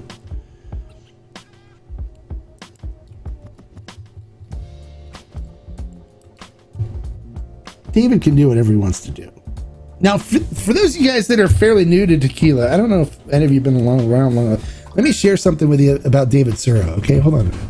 B: David can do whatever he wants to do. Now, for those of you guys that are fairly new to tequila, I don't know if any of you have been around long enough. Let me share something with you about David Suro. Okay, hold on a minute.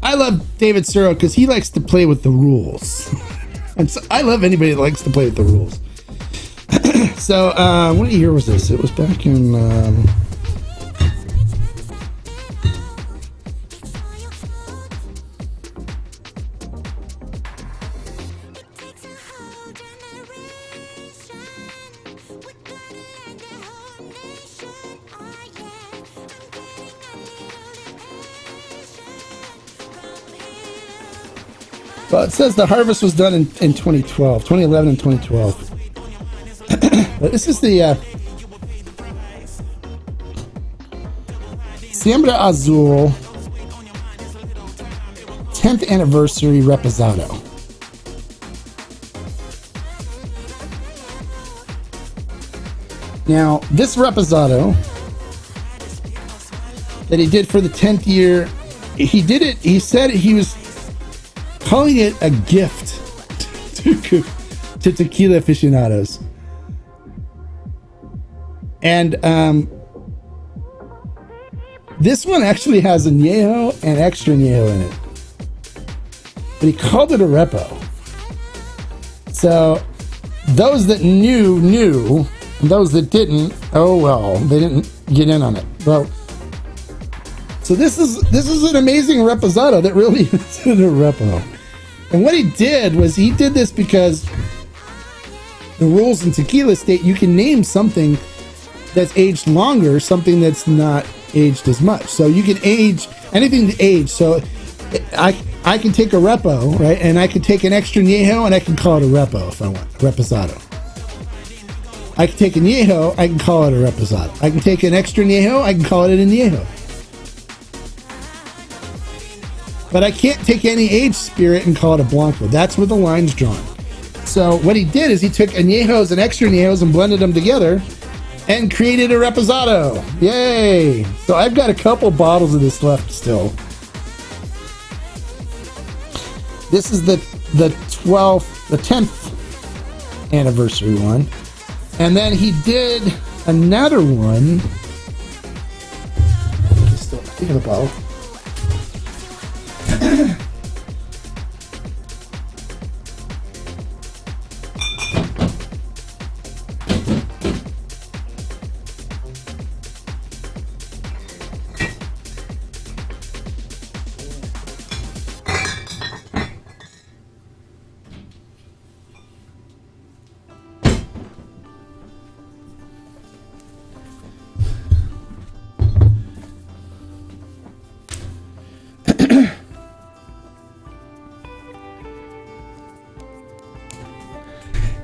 B: I love David Suro because he likes to play with the rules. And so I love anybody that likes to play with the rules. So, what year was this? It was back in... Well, it says the harvest was done in 2012, 2011 and 2012. But this is the Siembra Azul 10th anniversary Reposado. Now, this Reposado that he did for the 10th year, he said he was calling it a gift to tequila aficionados. And this one actually has añejo and extra añejo in it. But he called it a repo. So those that knew. Those that didn't, oh well, they didn't get in on it. Well, so this is an amazing reposado that really is a repo. And what he did was he did this because the rules in tequila state you can name something that's aged longer, something that's not aged as much. So you can age anything to age. So I can take a repo, right, and I can take an extra añejo and I can call it a repo if I want, a reposado. I can take an añejo, I can call it a reposado. I can take an extra añejo, I can call it an añejo. But I can't take any aged spirit and call it a blanco. That's where the line's drawn. So what he did is he took añejos and extra añejos and blended them together and created a reposado. Yay! So I've got a couple bottles of this left still. This is the 10th anniversary one. And then he did another one. Still think of the bottle.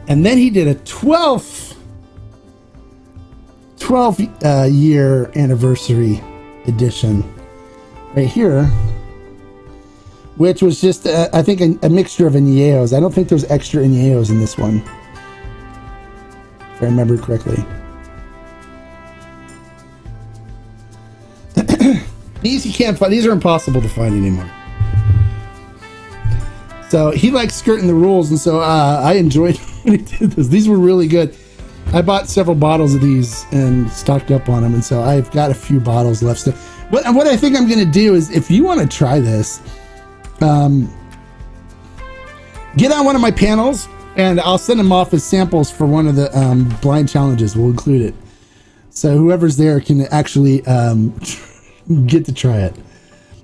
B: And then he did a 12 year anniversary edition right here, which was just, I think, a mixture of añejos. I don't think there's extra añejos in this one, if I remember correctly. These you can't find. These are impossible to find anymore. So he likes skirting the rules, and so I enjoyed when he did this. These were really good. I bought several bottles of these and stocked up on them, and so I've got a few bottles left still. What I think I'm going to do is, if you want to try this, get on one of my panels, and I'll send them off as samples for one of the blind challenges. We'll include it. So whoever's there can actually get to try it.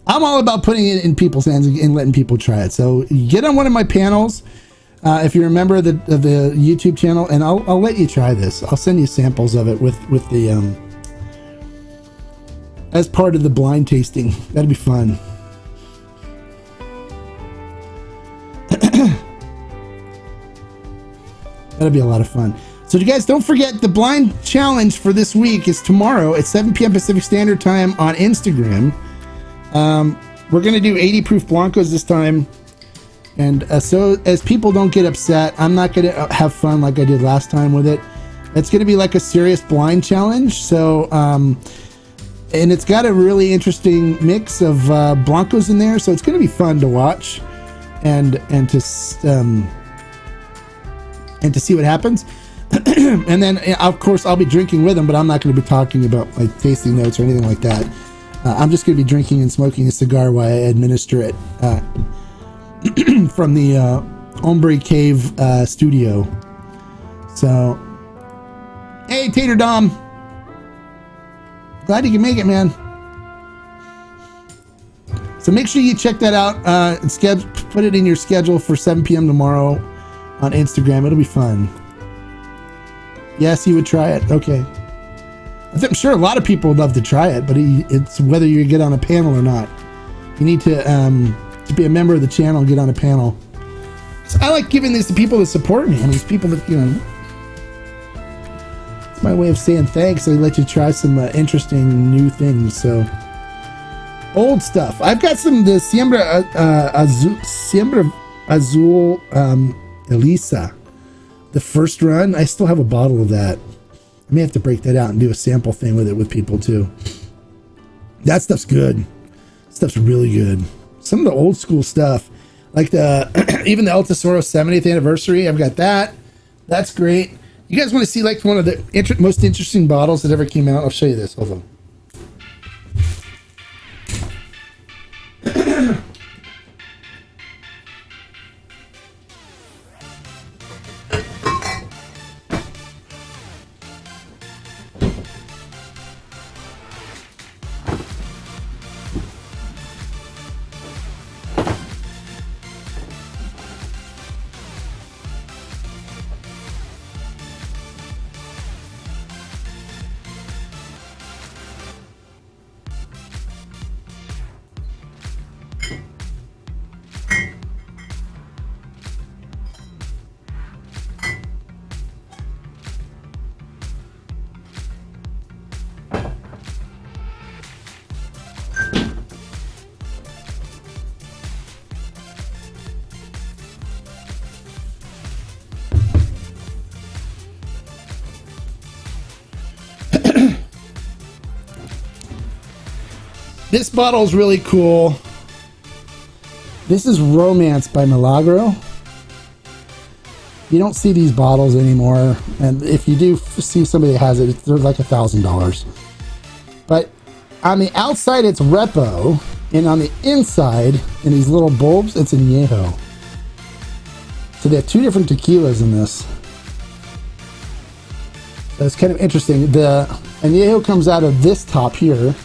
B: I'm all about putting it in people's hands and letting people try it. So get on one of my panels, if you're a member of the YouTube channel, and I'll let you try this. I'll send you samples of it with the as part of the blind tasting. That'd be fun. That'd be a lot of fun. So you guys, don't forget, the blind challenge for this week is tomorrow at 7 p.m. Pacific Standard Time on Instagram. We're going to do 80 proof blancos this time. And so as people don't get upset, I'm not going to have fun like I did last time with it. It's going to be like a serious blind challenge. So, and it's got a really interesting mix of blancos in there. So it's going to be fun to watch and to see what happens. And then, of course, I'll be drinking with them, but I'm not going to be talking about my tasting notes or anything like that. I'm just going to be drinking and smoking a cigar while I administer it from the Hombre Cave studio. So, hey, Tater Dom. Glad you can make it, man. So make sure you check that out. Put it in your schedule for 7 p.m. tomorrow on Instagram. It'll be fun. Yes, you would try it. Okay. I'm sure a lot of people would love to try it, but it's whether you get on a panel or not. You need to be a member of the channel and get on a panel. I like giving this to people that support me. I mean, it's people that, you know, it's my way of saying thanks. I let you try some interesting new things. So, old stuff. I've got some the Siembra Azul Elisa. The first run. I still have a bottle of that. I may have to break that out and do a sample thing with it with people too. That stuff's good. Stuff's really good. Some of the old school stuff, like the even the El Tesoro 70th anniversary. I've got that. That's great. You guys want to see like one of the most interesting bottles that ever came out? I'll show you this. Hold on. This bottle is really cool. This is Romance by Milagro. You don't see these bottles anymore, and if you do see somebody that has it, they're like $1,000. But on the outside, it's Repo, and on the inside, in these little bulbs, it's Añejo. So they have two different tequilas in this. So it's kind of interesting. The Añejo comes out of this top here,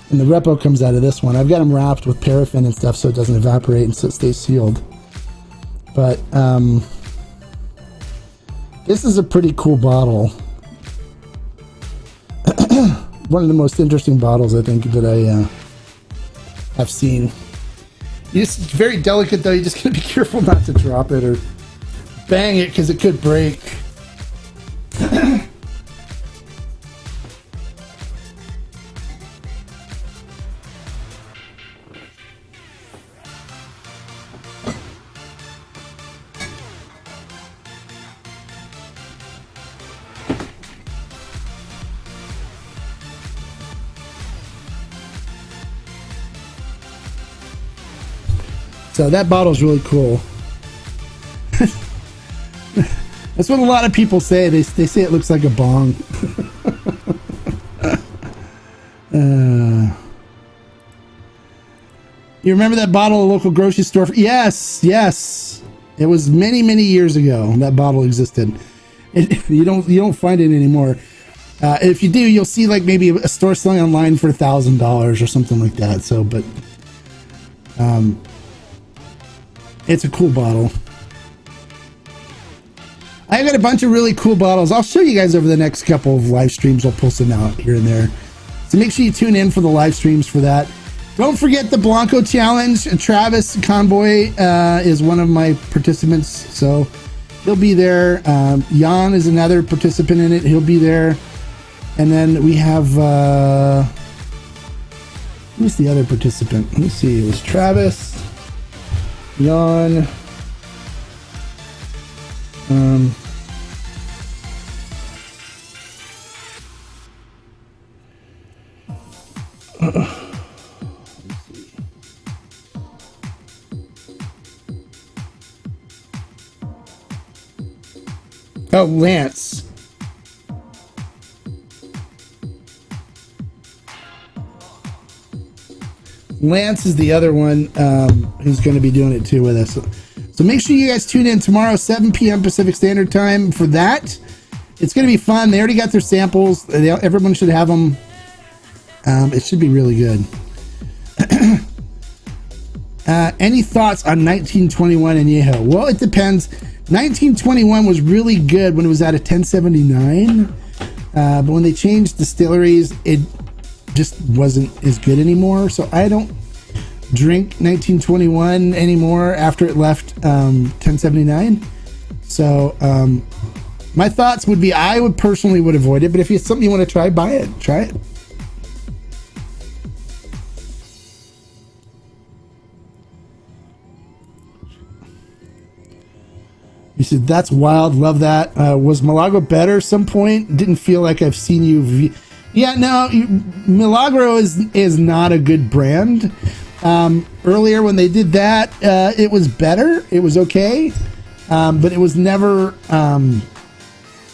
B: and the Repo comes out of this one. I've got them wrapped with paraffin and stuff so it doesn't evaporate and so it stays sealed. But this is a pretty cool bottle. One of the most interesting bottles I think that I have seen. It's very delicate though. You just gotta be careful not to drop it or bang it because it could break. So that bottle's really cool. That's what a lot of people say. They say it looks like a bong. You remember that bottle at a local grocery store? Yes, yes. It was many, many years ago that bottle existed. You don't find it anymore. If you do, you'll see like maybe a store selling online for $1,000 or something like that. So, but it's a cool bottle. I've got a bunch of really cool bottles. I'll show you guys over the next couple of live streams. I'll pull some out here and there. So make sure you tune in for the live streams for that. Don't forget the Blanco Challenge. Travis Conboy is one of my participants. So he'll be there. Jan is another participant in it. He'll be there. And then we have... who's the other participant? Let me see. It was Travis... Jan, oh, Lance. Lance is the other one who's going to be doing it too with us. So make sure you guys tune in tomorrow, 7 p.m. Pacific Standard Time for that. It's going to be fun. They already got their samples. Everyone should have them. It should be really good. Any thoughts on 1921 Añejo? Well, it depends. 1921 was really good when it was at a 1079. But when they changed distilleries, it just wasn't as good anymore. So I don't drink 1921 anymore after it left 1079. So my thoughts would be I would personally avoid it, but if it's something you want to try, buy it. Try it. You said, that's wild. Love that. Was Milagro better some point? Didn't feel like I've seen you. Yeah, no, Milagro is not a good brand. Earlier when they did that, it was better. It was okay. But it was never,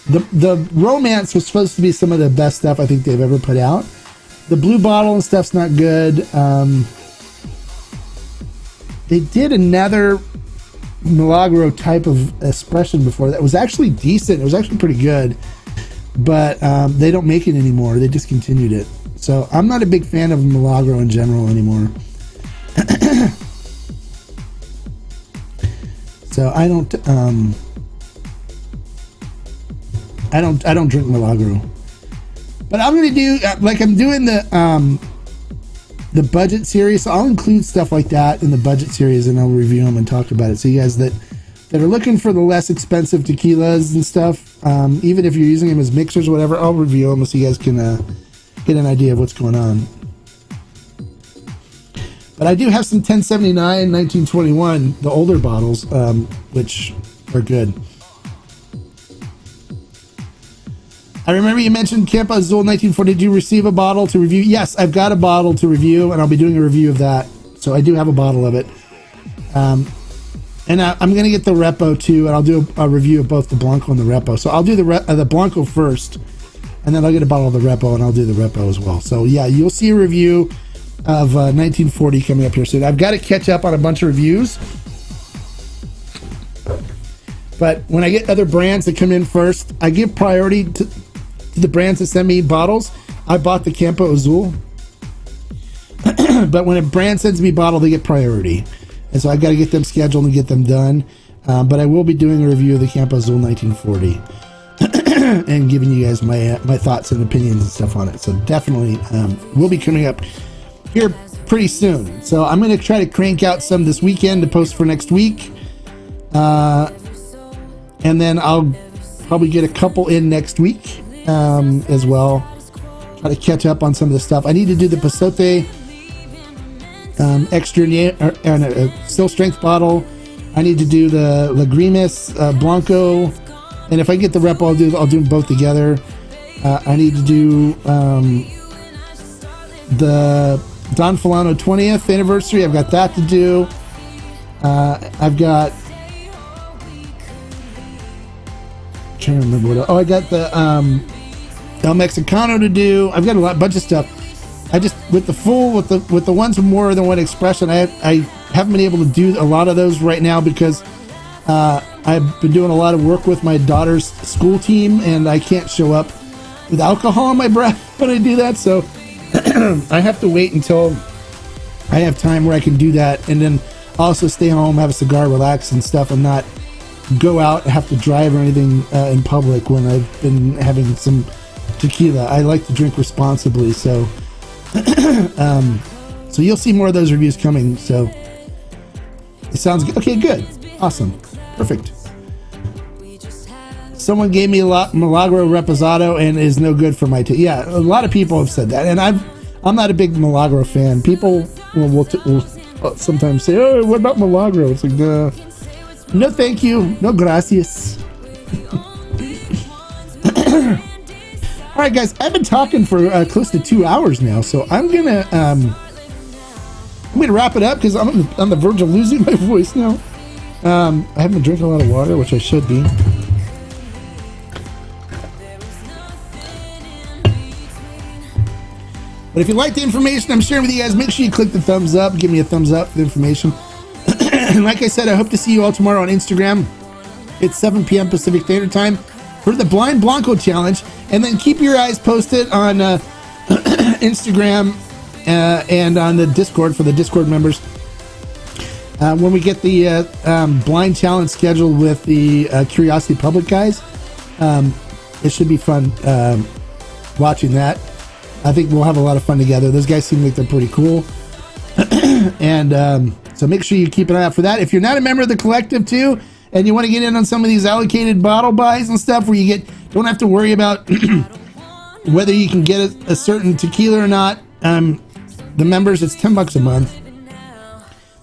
B: the Romance was supposed to be some of the best stuff I think they've ever put out. The blue bottle and stuff's not good. They did another Milagro type of expression before that was actually decent. It was actually pretty good, but they don't make it anymore. They discontinued it. So I'm not a big fan of Milagro in general anymore. So I don't drink Milagro, but I'm gonna do like I'm doing the budget series. So I'll include stuff like that in the budget series, and I'll review them and talk about it. So you guys that are looking for the less expensive tequilas and stuff, even if you're using them as mixers or whatever, I'll review them so you guys can get an idea of what's going on. But I do have some 1079, 1921, the older bottles, which are good. I remember you mentioned Campo Azul 1940. Did you receive a bottle to review? Yes, I've got a bottle to review, and I'll be doing a review of that. So I do have a bottle of it. And I'm going to get the Repo too, and I'll do a review of both the Blanco and the Repo. So I'll do the Blanco first, and then I'll get a bottle of the Repo, and I'll do the Repo as well. So yeah, you'll see a review of 1940 coming up here soon. I've got to catch up on a bunch of reviews. But when I get other brands that come in first, I give priority to the brands that send me bottles. I bought the Campo Azul. But when a brand sends me a bottle, they get priority. And so I got to get them scheduled and get them done. But I will be doing a review of the Campo Azul 1940 and giving you guys my thoughts and opinions and stuff on it. So definitely will be coming up here pretty soon. So I'm going to try to crank out some this weekend to post for next week. And then I'll probably get a couple in next week as well. Try to catch up on some of the stuff. I need to do the Pasote extra still strength bottle. I need to do the Lagrimas Blanco, and if I get the Repo, I'll do them both together. I need to do the Don Fulano 20th anniversary. I've got that to do. I've got, I'm trying to remember what. I got the El Mexicano to do. I've got a bunch of stuff. I just with the ones with more than one expression, I haven't been able to do a lot of those right now because I've been doing a lot of work with my daughter's school team, and I can't show up with alcohol in my breath when I do that. So I have to wait until I have time where I can do that, and then also stay home, have a cigar, relax and stuff, and not go out and have to drive or anything in public when I've been having some tequila. I like to drink responsibly, so so you'll see more of those reviews coming. So it sounds good. Okay, good, awesome, perfect. Someone gave me a Milagro Reposado and is no good for my tea. Yeah, a lot of people have said that, and I'm not a big Milagro fan. People will sometimes say, "Oh, what about Milagro?" It's like, no, thank you, no gracias. All right, guys, I've been talking for close to 2 hours now, so I'm gonna wrap it up because I'm on the verge of losing my voice now. I haven't been drinking a lot of water, which I should be. But if you like the information I'm sharing with you guys, make sure you click the thumbs up. Give me a thumbs up for the information. And like I said, I hope to see you all tomorrow on Instagram. It's 7 p.m. Pacific Standard Time for the Blind Blanco Challenge. And then keep your eyes posted on Instagram and on the Discord for the Discord members. When we get the Blind Challenge scheduled with the Curiosity Public guys, it should be fun watching that. I think we'll have a lot of fun together. Those guys seem like they're pretty cool. And so make sure you keep an eye out for that. If you're not a member of the collective too, and you want to get in on some of these allocated bottle buys and stuff where you don't have to worry about whether you can get a certain tequila or not, the members, it's $10 a month.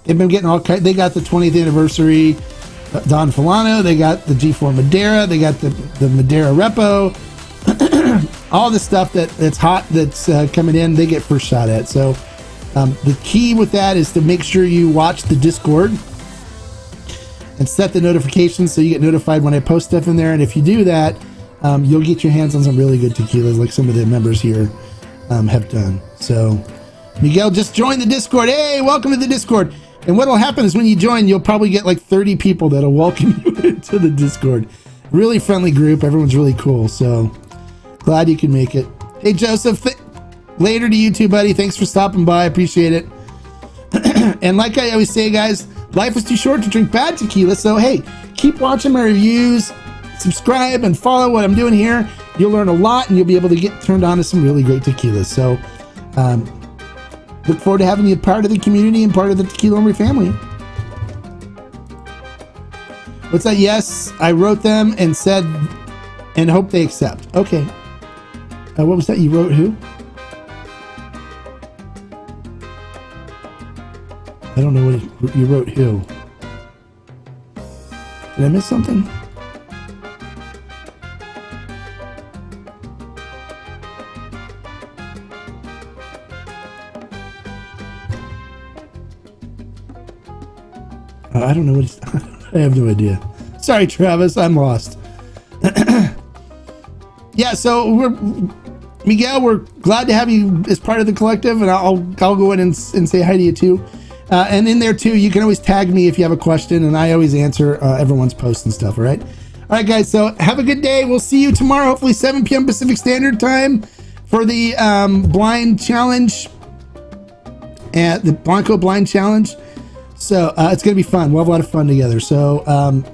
B: They've been getting all kinds. They got the 20th anniversary Don Fulano. They got the G4 Madeira. They got the Madeira Repo. All the stuff that's hot that's coming in, they get first shot at. So the key with that is to make sure you watch the Discord and set the notifications so you get notified when I post stuff in there. And if you do that, you'll get your hands on some really good tequilas like some of the members here have done. So Miguel just joined the Discord. Hey, welcome to the Discord. And what will happen is when you join, you'll probably get like 30 people that'll welcome you into the Discord. Really friendly group. Everyone's really cool. So glad you can make it. Hey, Joseph, later to you too, buddy. Thanks for stopping by. I appreciate it. And like I always say, guys, life is too short to drink bad tequila. So, hey, keep watching my reviews, subscribe, and follow what I'm doing here. You'll learn a lot, and you'll be able to get turned on to some really great tequilas. So, look forward to having you part of the community and part of the Tequila Hombre family. What's that? Yes, I wrote them and said, and hope they accept. Okay. What was that? You wrote who? I don't know what you wrote who. Did I miss something? I don't know what it's, I have no idea. Sorry, Travis, I'm lost. Yeah, so Miguel, we're glad to have you as part of the collective, and I'll go in and say hi to you too. And in there too, you can always tag me if you have a question, and I always answer everyone's posts and stuff. All right, guys. So have a good day. We'll see you tomorrow, hopefully 7 p.m. Pacific Standard Time, for the blind challenge at the Blanco Blind Challenge. So it's gonna be fun. We'll have a lot of fun together. So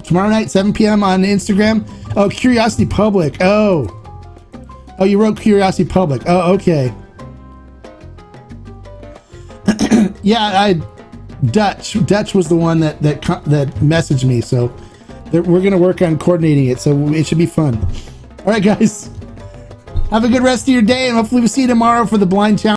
B: tomorrow night, 7 p.m. on Instagram. Oh, Curiosity Public. Oh, you wrote Curiosity Public. Oh, okay. Yeah, Dutch was the one that messaged me. So we're gonna work on coordinating it. So it should be fun. All right, guys. Have a good rest of your day, and hopefully we'll see you tomorrow for the blind challenge.